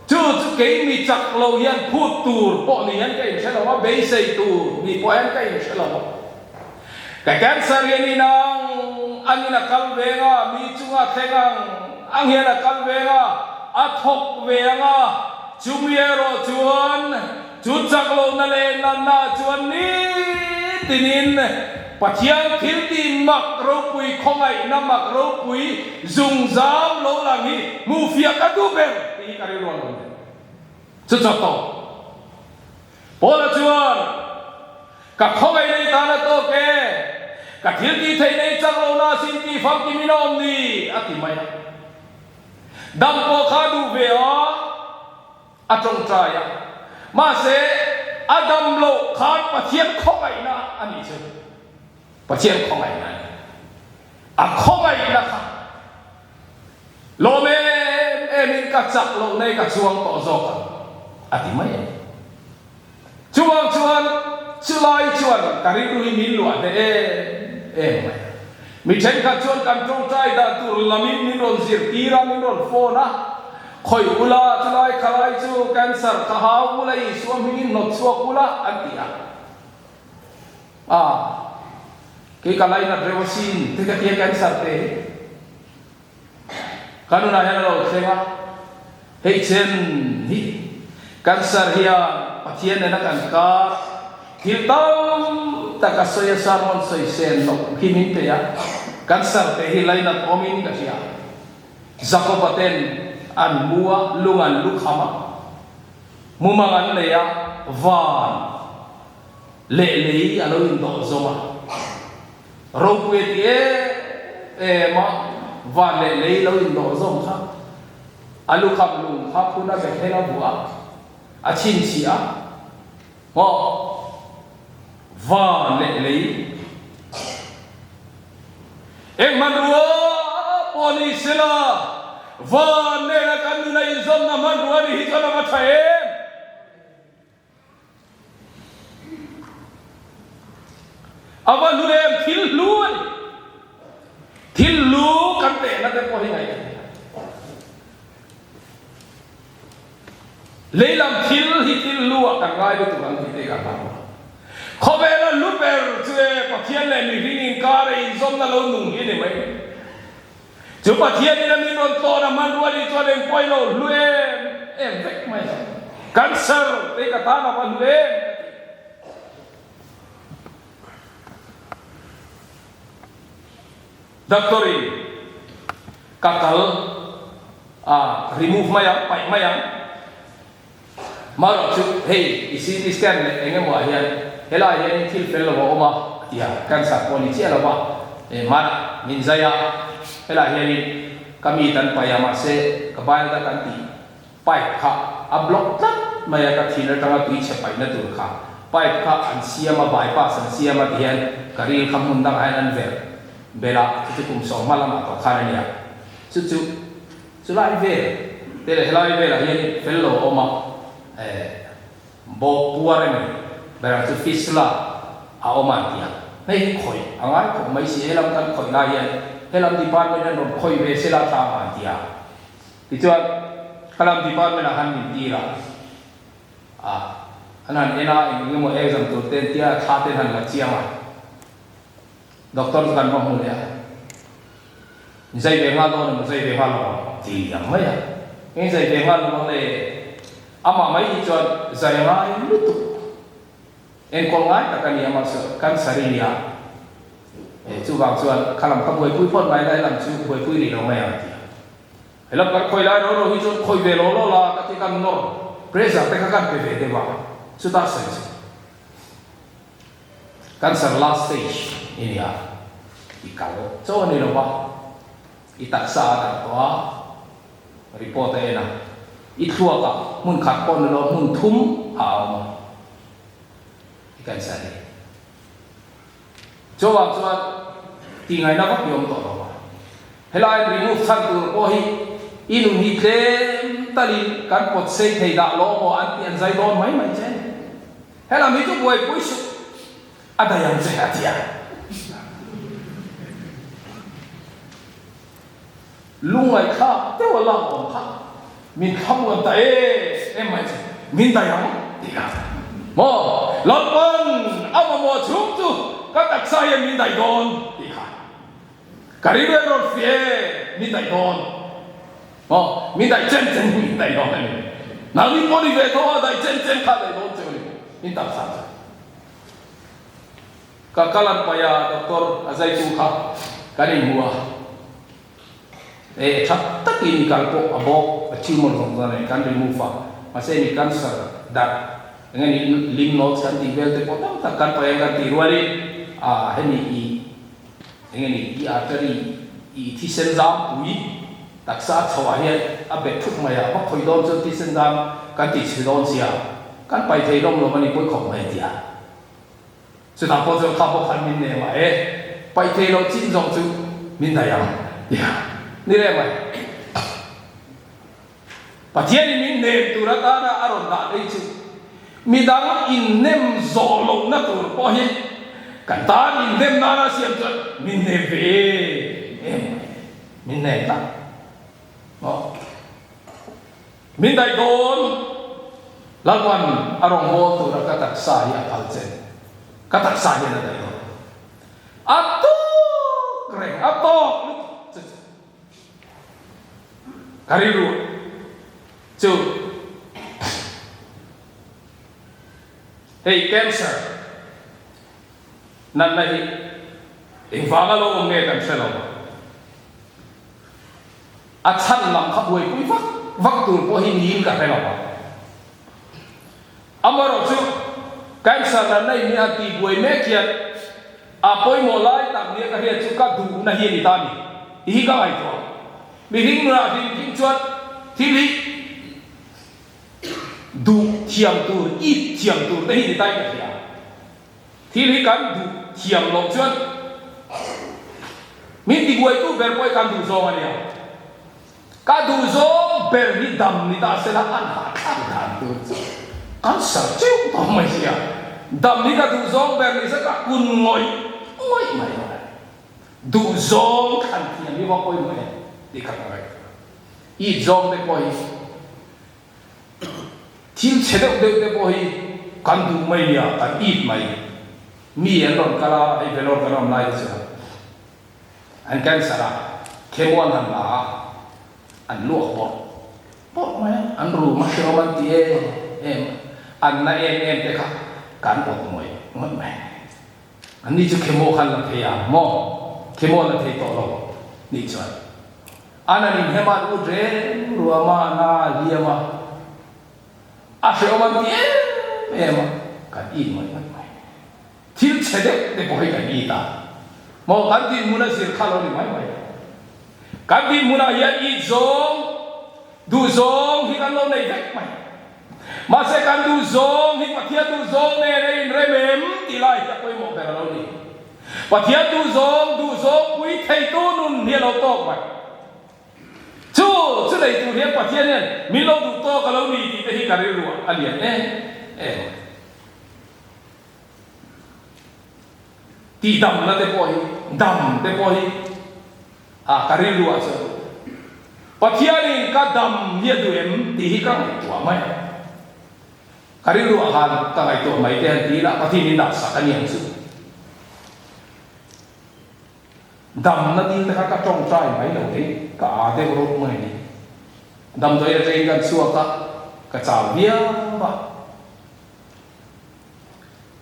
chu ke mi chak lo yan phut tur po ni yan ke chalo ma be sei tu ni po yan ke chalo ma ka cancer ni nang anina kalvenga mi chunga thengang anghena kalvenga athok venga chumiero chuan chu chak lo na le na chuan ni tinin pathian thil ti mak ro pui khongai na mak ro pui zung zam lo lang hi mu fia ka tu ber ti kari ron lo chu chak to pola chuan ka khongai nei ta na to ke ka thil ti thei nei chak lo na sin ti pham ti minom ni ati mai dam po kha du ve atong traya ma se adam lo khat pathian khongai na ani che pathian khongai na khongai na kha lo me emin ka chak lo nei ka chuang to zo ka ati mai chuang chulai chuan kari ru min lu ade mai mi chen ka chuan kan tong trai da tur lamin min ron zir tira min ron fo na khoi ula chulai khalai chu cancer ka ha ulai suam hin not suak ula antia ke kalai na drewasin te ka kia cancer te kanuna han lo thenga hei chen hi cancer hia pathian na kan ka hiltam takasoya sarmon soi sen no kimin te ya cancer te hi lai na omin ka sia zakopaten an mua lungan lukhama mumangan le ya van le alo in do zoma rokwet ye ma van le lo in do zom kha alu kham lung kha puna be thela bua achin sia mo van le manruwa poni sila van ne la kan na izom na manruwa ni hitana mathae awan nurem thil lu kan te na te po hi ngai leilam thil lu kan ngai be tu kan te ka ba khobela luper chue pathian le mi ringin ka re izom na lo nung hi ne mai chu pathian ni na min ron to na manruwa ni cho den poi lo luem vek mai cancer te ka ta na pa luem doctori kakal remove maya pai maya maro chu hey isi scan le enge mo hian hela hian thil fel lo oma ya cancer poni chi ala ba mana min zaya hela hian kami tan payama se kabail da kan ti pai kha a block tat maya ka thina tanga tui che pai na tur kha pai kha an siama bypass an siama hian karil khamun dang an ver bela tikum so malama to kharania chu lai ve te le lai ve la hian fello oma bo puare me bera chu fisla a oma tia nei khoi angai ko mai si helam tan khoi la hian helam di pan me non khoi ve sela ta ma tia ti chuan kalam department a han min tira anan ena engemo exam tur ten tia tha ten han la chiama doctor kan mo le zai be nga lo zai be ha lo ti yang ma ya ngai zai be nga lo le ama mai chuan zai nga lu tu en ko ngai ta kan ya ma kan sariya chu wang chuan kalam ka boi pui phon mai lai lam chu boi pui ri lo mai ya ti helap kar khoi lai ro hi chuan khoi be lo la ka ti kan no pressure te ka kan pe ve de ba sudah selesai. Cancer last stage ini ya. Kalau coba ni lupa, itak sah tua report ena. Itu apa? Mun karbon lo mun thum ikan sari. Coba tinggal nak piom to lo. Helai remove satu ohi inun hitem tali kan pot sei thei da lo mo anti an zai don mai mai chen. Hela mi tu buai puisu ada yang sehat ya. Lungai kha te wala om kha min kham wan ta em mai chen min da yang tiga. Mo lopon ama mo chung tu ka tak saya min dai don tiga. Karibe ro fie min dai don. Min dai chen min dai don. Na ni mo ni ve to dai chen kha dai don chen. Minta saja. Kakalan paya doktor azai tuha kani mua. Tak ini kalpo abok achievement rongzane kan remove masih ini cancer dat dengan lymph nodes kan timbel te potong takkan paya kan tiruali ini i artery i tisenzam ui taksa chawahian abe thuk maya ma khoidon cho tisenzam kan ti chidon sia kan pai thei long lo mani poi khom mai dia chu ta po zo kha po khan min ne ma pai thei lo chin jong chu min da yang ya ni le mai pa thian min ne tu ra ta na aron da dei chu mi dang in nem zo lo na tu po hi kan ta in nem na na siam chu min ne ve min ne ta min dai don lawan arong ho tu ra katak sa ya palchen katak sa ya na dai ato kren ato kariru chu hey cancer nan nahi infanga lo nge kan selo achan lam khap hoi pui vak tu po hin yin ka pe lo amaro chu cancer na nei ni ati boi me kiat apoi molai tam ni ka he chu ka du na hi ni ta ni hi ka ai to mi hing ra hing chuat thi li du thiam tu i thiam tu nei ni tai ka ya thi li kan du thiam lo chuat mi ti boi tu ber boi kan du zo ma ni ka du zo ber ni dam ni ta se la an ha kan du kan sa chiu to mai sia dam ni ka du zong ber ni sa ka kun ngoi mai du zong kan ti ni wa koi mai di ka ngai i zong de koi tin che de koi kan du mai ya kan i mai mi en lon kala ai ve lon kala mai sa an kan sara kemon han la an luok bo mai an ru ma shiro man ti em an na em te kha kan bo moi ngon mai an ni chu kemo khan la the ya mo kemo la the to lo ni chuan ana ni hema u dre ruama na liama a shiro man ti em kan i moi mai til chede de boy kan i ta mo kan ti muna sir khalo ni mai kan ti muna ya i zong du zong hi kan lo nei vek mai masa kan du zong hi pathia du zong ne rein remem ti lai ta koi mo per lo ni pathia du zong pui thei tu nun hi lo tok mai chu dei tu hi pathia ne mi lo du to ka lo ni ti te hi ka ri ru alian ti dam na te po hi ka ri ru a so pathia ni ka dam hi du em ti hi ka ngai tua mai kari lu akan ka ngai tua mai te han ti la pathi ni da sa kan yang su dam na ti ta ka trong trai mai lo ni ka a de ro mai ni dam do ya te kan suwa ka cha bia ba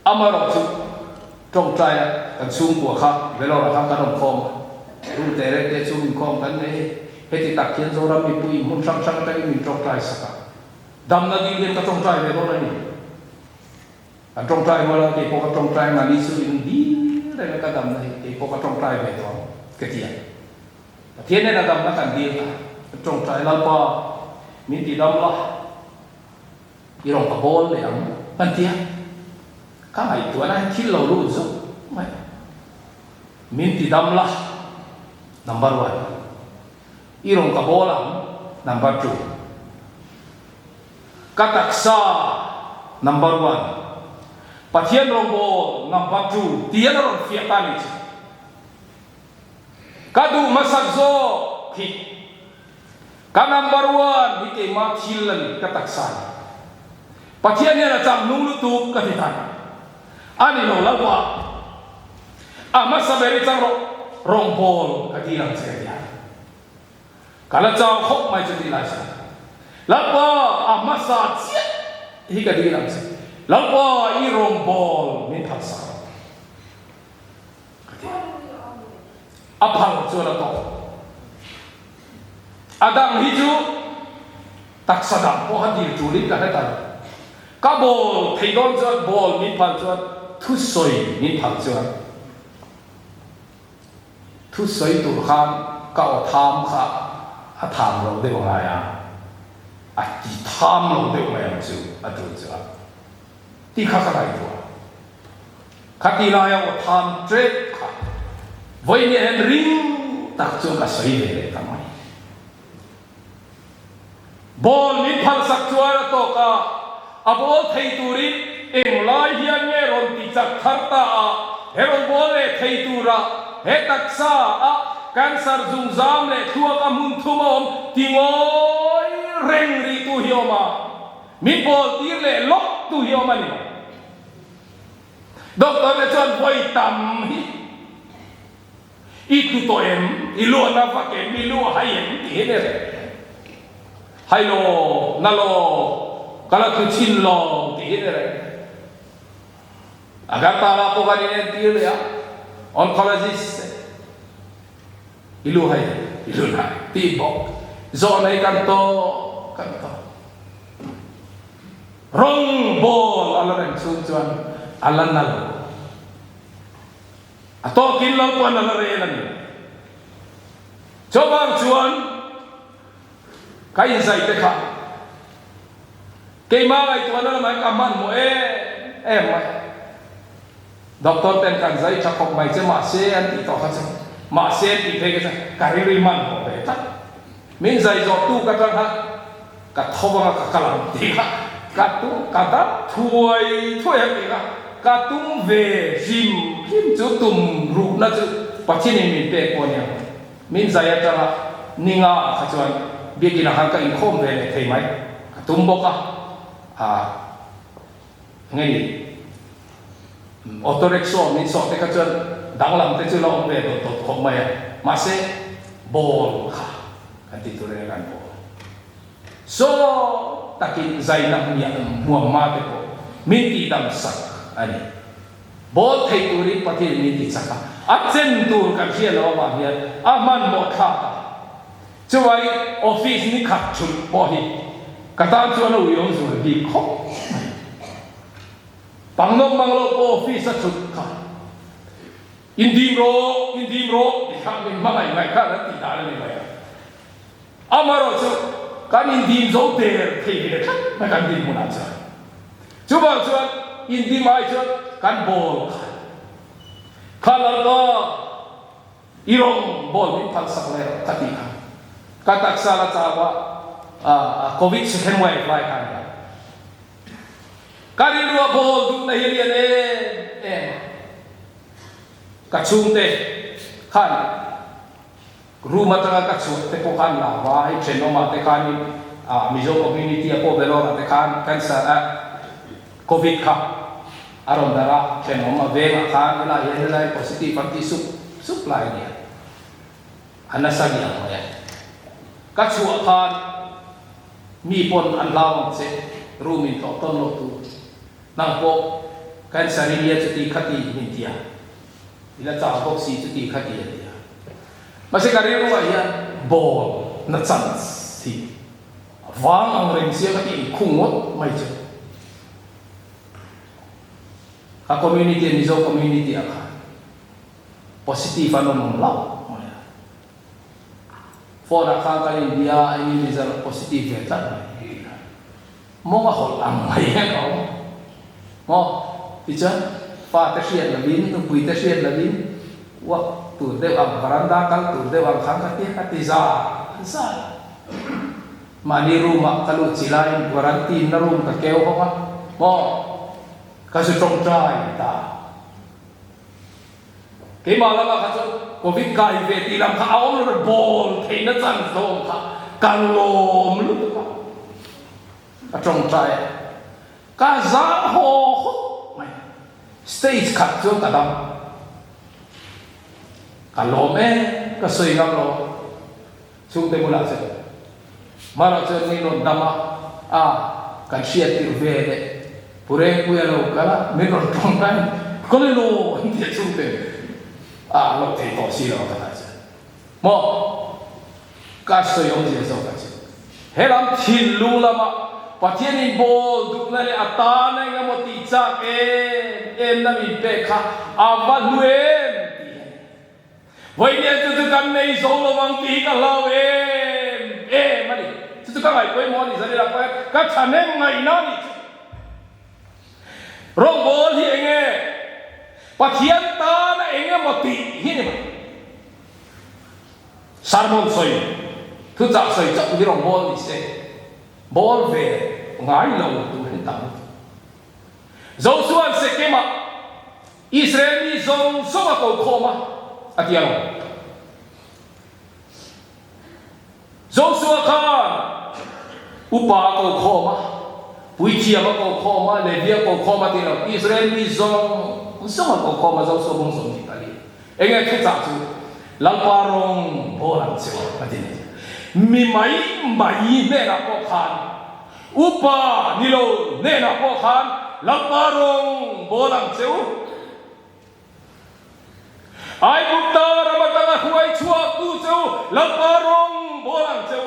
amaro su trong trai kan sung của khác về lo là khác kan khom ru te re te sung khom kan ne heti tak kian zo ram mi pui mun sang sang ta mi trong trai saka dam na di len ka trong trai ve lo ni an trong trai mo la ke po ka trong trai ma ni su in di re ka dam na ke po ka trong trai ve to ke tia thiên này là dam na kan di ka trong trai la pa min ti dam la i rong ka bol le ang kan tia ka mai tu na khil lo lu zo mai min ti dam la number 1 irong kabolang number 2 kataksa number 1 pathian rombo number 2 tiyan ron fiatani kadu masak zo ki ka number 1 hike ma khilan kataksa pathian ya cham nunglu tu katitana ani no lawa ama saberi chang rombol kadilang sekalian kalau jauh hok mai jadi lasa lapa amasa ciat hi kadilang se lapa i rombol min thasa apang chula to adang hiju tak sadam po hadir juli ka hata kabol theidon jot bol min phal jot thu soi min phal jot thu soi tu khan ka tham kha a tham lo de wa ya a ti tham lo de wa ya chu a tu chu ti kha kha lai tu kha ti la ya wa tham trek kha voi ni en ring tak chu ka soi de ta mai bol ni phal sak chu a to ka a bol thei tu ri eng lai hian nge ron ti chak thar ta a heron bol le thei tu ra he taksa a cancer zung zam le thua ka mun thumom tingoi reng ri tu hioma mi bol tir le lok tu hioma ni doctor le chon voi tam hi i tu to em i lo na fa ke mi lo hai em ti ne hai lo na lo kala tu chin lo ti ne agar ta la po ka ni ne tir ya oncologist ilu hai ti bok zo nai kan to rong bol ala ren sun chuan ala nal ato kin lo pon ala re lan chobang chuan kai sai te kha ke ma ai tuan ala mai kaman mo em mai doctor ten kan zai chakok mai che ma se an ti to kha che ma se ti the ke ka ri man ho be ta min zai zo tu ka kan ha ka thowa ka kalam ti ka tu ka da thuai ha ti ka tum ve jim chu tum ru na chu pachin ni pe ko nya min zai ta ninga kha chuan bi ki na han ka in khom ve le thei mai ka tum bo ka ngai ni autorexo min so te ka chuan dang lam te chu lo ve to khom mai ma se bol kha kan ti tu re kan bo so takin zaina nya muamma te ko min ti dam sak ani bol thei tu ri pati min ti saka a chen tur ka khia lo ma hian a man mo kha chuai office ni khat chut bo hi ka ta chu no yong zu bi kho Pangnong manglo po office at ka. Hindi ro ikang min mamay ka na titala ni maya. Amaro chu kan hindi zo der thei ka na kan din mo na cha. Chuba chu hindi mai chu kan bol ka. Kala ko irong bol min pal sak le katika. Katak sala chawa covid second wave lai kan. Karirua bol duk na hilian kachung te kan rumah tengah kacu tepokan lah wahai cenoma tekani mizo community apo belora tekan kansa covid ka aron dara cenoma vega kan la yela positif anti supply dia anasagi ang ya kacu kan mi pon anlaw se rumin to ton tu nang po kan sariya cuti khati hintia ila ta boxi cuti khati dia masih karya rumah ya bol na chance si wang ang ring siya khati khungot mai chu ka community mizo community aka positive anon law for aka ka India ini mizo positive ta mo nga hol ang mai ko mo icha fa ta siya labin tu pui ta siya labin wa tu de ang baranda kal tu de ang khang kati za mani rumah kalau cilain garanti na room ka keo ko mo kasi trong trai ta ke malama ka covid ka ive ti lam ka aul ro bol the na chan so ka kalom lu ka trong trai ka za ho stage cut jo ta dam kalom ka soi ngam lo chung te mula se mara chen ni no dama kan sia ti ve de pure ku ya lo kala me no tong kan ko le lo ti chung te lo te to si lo ka ta mo ka so yong ji so ka chi heram thin lu lama pathian in bol du na le ata na nga mo ti cha em na mi pe kha ava luem voi ne tu kan nei so lo wang ti ka lo mani tu ka ngai koi mo ni sa le la ka chane ngai na ni rong bol hi enge pathian ta na enge mo ti hi ni ma sarmon soi tu cha soi cha di rong bol ni se bol ve ngai lo tu hen tam Joshua se kema Israel ni zong soma ko khoma atiano Joshua kan upa ko khoma puichia ko khoma levia ko khoma tino Israel ni zong soma ko khoma Joshua bong som ni tali enge ke cha chu lamparong bolang se atini mi mai ne na ko khan upa nilo ne na ko khan lamparong bolang se ai bukta ramatanga huai chua tu se lamparong bolang se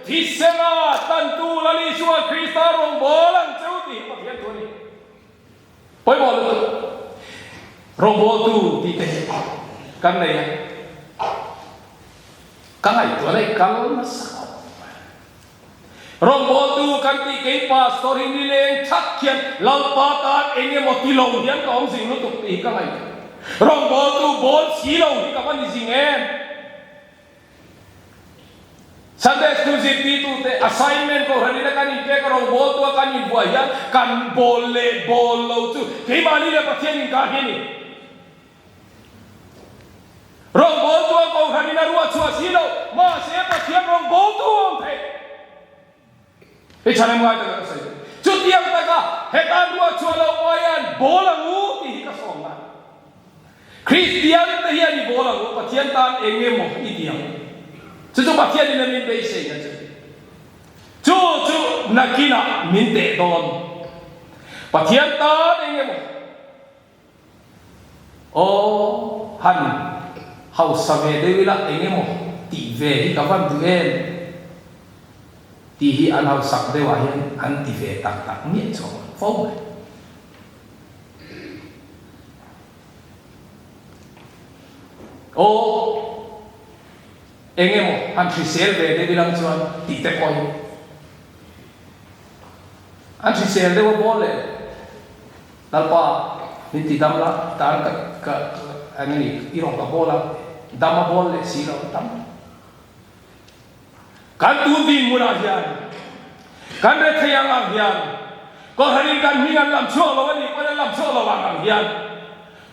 thisena tantu lali chua kristarong bolang se ti pathian tu ni poi bol tu rong bol tu ti te kan nei kangai tu nei kal masak rong bol tu kan ti ke pastor ini leng thakhian lampatan enge motilong hian ka ong sing lu tu ti kangai rong bol tu bol silong hi ka ban sing en Sunday school si tu te assignment ko hani na kan ke ka rong bol tu kan ni buaya kan bol lo tu ke mali le pathian ni ka ni rong bol tu ko hani na ruwa chua silo ma se pathian rong bol tu on te e chane mo ta ka sai chu tiang ta ka hetan ruwa chua lo oyan bolang u ti ka song na Christian ta hian ni bolang u pathian tan enge mo i tiang chu pathian ni min be se na chu nakina min te don pathian tan enge mo o han hau save de wila enge mo ti ve hi ka van du en ti hi an hau sak de wa hian an ti ve tak mi cho fo o enge mo an tri sel ve de bilang chuan ti te koi an tri sel de wo bole talpa ni ti dam la tar ka ani irong ka bola dama bole silo tam kan tu din mura hian kan re thayang ang hian ko hari kan mingan lam cho lo ni ko lam cho lo wang ang hian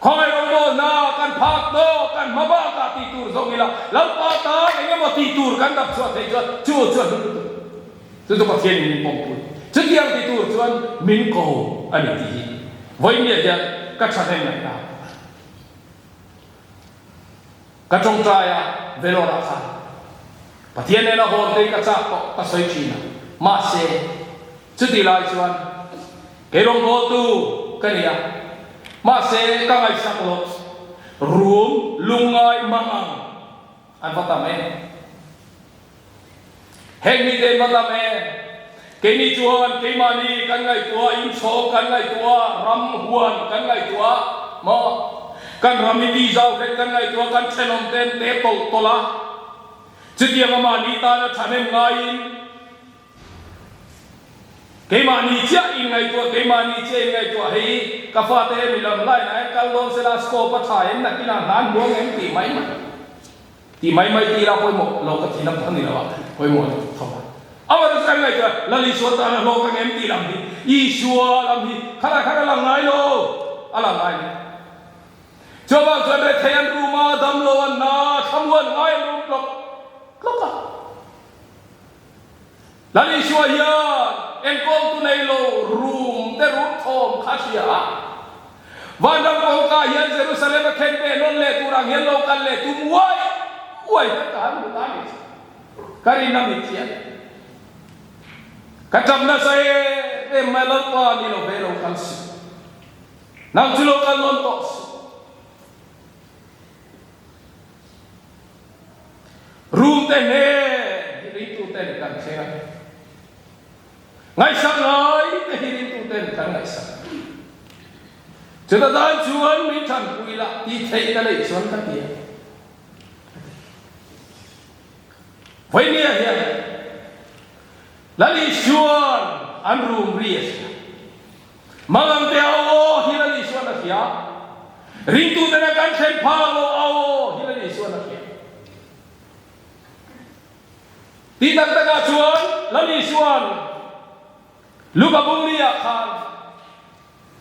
khoi rong bol na kan phak do kan maba ka ti tur zong ila lam pa ta enge mo ti tur kan dap chuat thei chuat chu pathian min pong pu chu kiang ti tur chuan min ko ani ti voi mi ya ka chane nai na ka chong tra ya velo ra kha pathian ne na hon te ka cha ko ka soi chi na ma se chu ti lai chuan ke rong bol tu ka nia ma se ka ngai sak lo room lungai mangang an patame heng ni de patame ke ni chuan ke mani kan ngai tua in cho kan ngai tua ram huan kan ngai tua mo kan rami di zau kan ngai tua kan chenom ten te tola chitiang ma ni ta na thanem ngai ke mani chia in ngai tua ke mani che ngai tua hei ka fa te mi lam lai na kal don se la sko pa thai na kina nan bo ngem ti mai ti ra poi mo lo ka thinam thang ni la poi mo tho awar kan ngai tua la li so ta na lo ka ngem ti lam ni i shua lam ni khara la ngai lo ala ngai coba kada thayan rumah dam lo na khamwan ngai lo ka la li shua ya en kong tu nei lo room te room thom khasia vandam ko ka yan Jerusalem khen be non le tu rang yan lo kan le tu wai ka ni kari nam itia katam na sai e malal pa ni lo be lo kan si nam tu lo kan non to room te ne ri tu te kan se ngai sang ngai te hirin tu ten kan ngai sang chada dan chuan mi chan pui la ti thei ka lei chuan ka tia voi nia ya lali chuan an room ries mangang te ao hi lali chuan a tia ring tu te na kan chen pha lo ao hi lali chuan a tia ti tak taka chuan lali chuan luka bunglia khan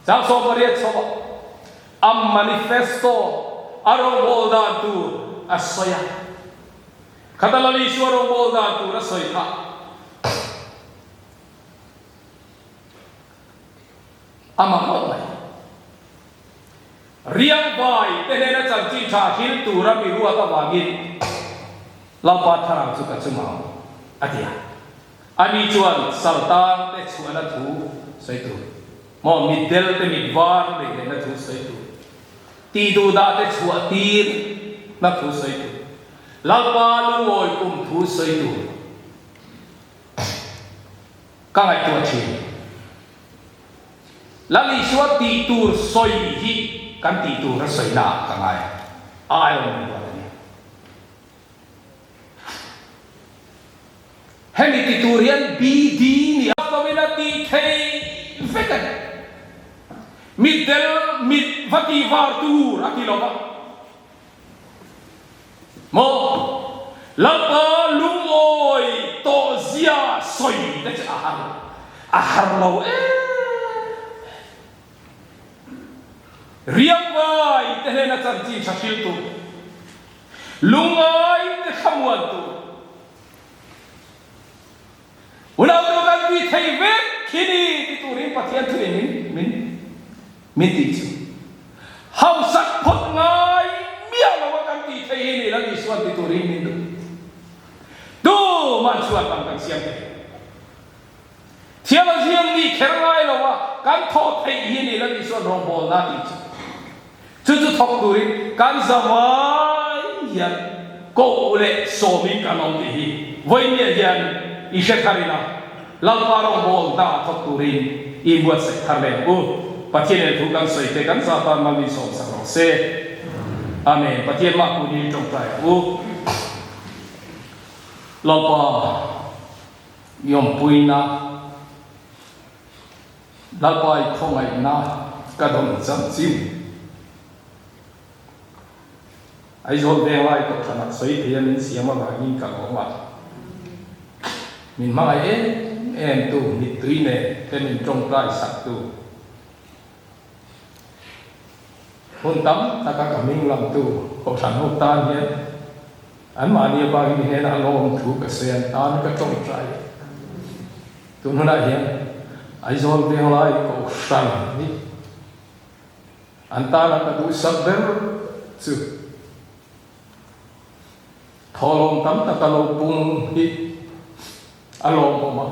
sa so pariat so am manifesto aro bolda tu asoya khatalali swaro bolda tu rasoi kha ama mai riang bai tenena chanchi tha hil tu ra mi ruwa ka wagin lapa tharang chu ka chuma atia ani chuan sartan te chuan a thu sai tu mo midel te midwar le na thu sai tu ti du da te chua tir na thu sai tu lalpa lu oi kum thu sai tu ka ngai tu chi lali shwa ti tur soi hi kan ti tur ra soi na ka ngai ai on ni hemi ti turian bd ni aftomina ti thei vekan mid vati var tur akilova mo lapa lumoi to zia soi de ahar lo riang vai tehena chanchi chashil tu lungai te khamwan tu ulau tu kan bi thei ve kini ti turin pathian tu min ti chu hau sak phot ngai mia lo kan ti thei ni la ni suan ti turin min tu man suan bang kan siam thiam ziam ni kherai lo wa kan tho thei ni la ni suan rong bol na ti chu thok turin kan zawai yan ko le so mi kan ong ti hi voi mi yan isha karina lalparong bol da thok turin I buat se tharle patien thu kan soi te kan sa ta ma mi som sa se amen patien ma ku ni trong tai lalpa yom puina lalpa I khong ai na ka dom cham chim ai zol de lai ko thana soi te min siama ba ni ka ko wa min mai en tu mi tui ne te min trong tai sak tu hôn tắm ta các mình làm tu có sẵn hộp tan nhé anh mà đi bao nhiêu ngày nào lom thu cái sen tan cái trong trái tu nó lại hiện ai rồi đi lại có sẵn đi anh ta là cái đuôi sắc bén chứ thò lom tắm ta cái lom bung đi alom mà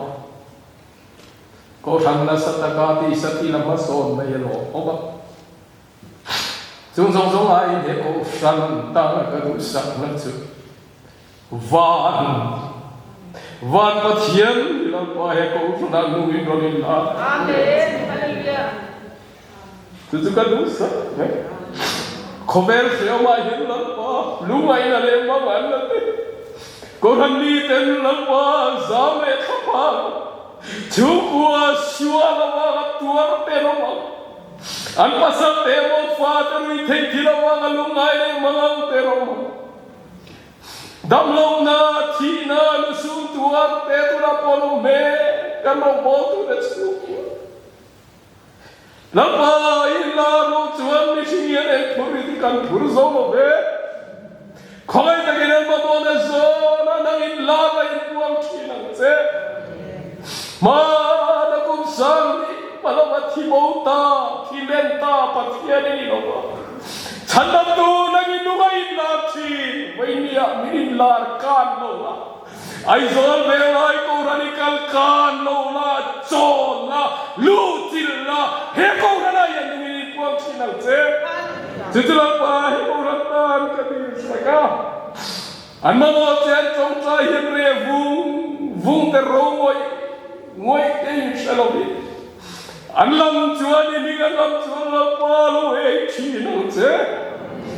có sẵn là sát ta cái sát thì làm sao mà yên lo không chúng giống ai thế có sẵn ta là cái đuôi sắc là chứ van có thiên là phải có sẵn là nuôi nó lên là Amen. Hallelujah. tu cái đuôi sắc không phải là mà hiện là pa lúc này là lên mà bạn là có thằng đi tên là pa giảm hết pa chú qua xua là mà tua tên là mà anh pasal tên mà pha tên đi thấy thì là mà lúc này là mà tên là mà đam lòng na thi na lu sun tua tên tu là polo me cái nó bỏ tu là su Lapa illa ro chuan ni singian e politikan purzolo be khoi ta genen ma bona zona nang in la ba in puang chinang che ma na kum sang ni palawa thi mota thi lenta pathian ni no ba chandam tu nang in nuga in la thi vainia min lar kan no la ai zol be ai ko radical kan no la chon la lu til la he ko na ya ni puang chinang che Jujur apa orang tan kadi saka. Anma mo chen trong trai hiền re vung terro ngoi cái salobi. An lam chuan ni kan lam chuan la pa lo he chi nang che.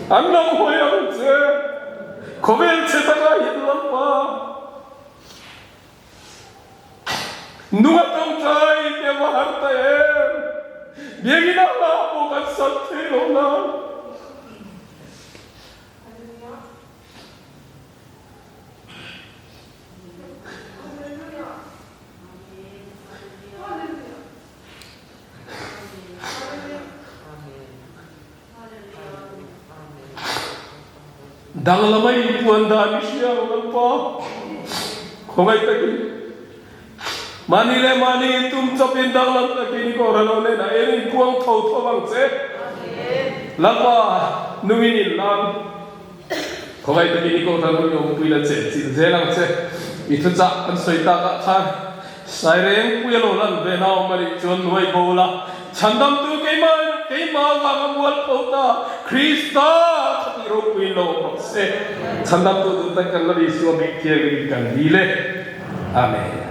An lam hoi ang che. Khovel che ta ka hiền lam pa. Nunga trong trai te wa har ta em. Biegina la po kan sat the lo na. Dang lamay puan dami siya orang pa. Kongay tagi. Mani le mani tum chapin dang lam tagi ni ko rano le na eri puang thau thawang che. Lapa numinin lam. Kongay tagi ni ko rano yung puila che. Zelang che. Itu cha an soita ka tha. Saireng puelo lan ve nao mari chon noi bola. Chandam tu kay ma mual pauta. Krista Iro Pilo se Chandam tu tak kan labi suami kia kan dile. Amen.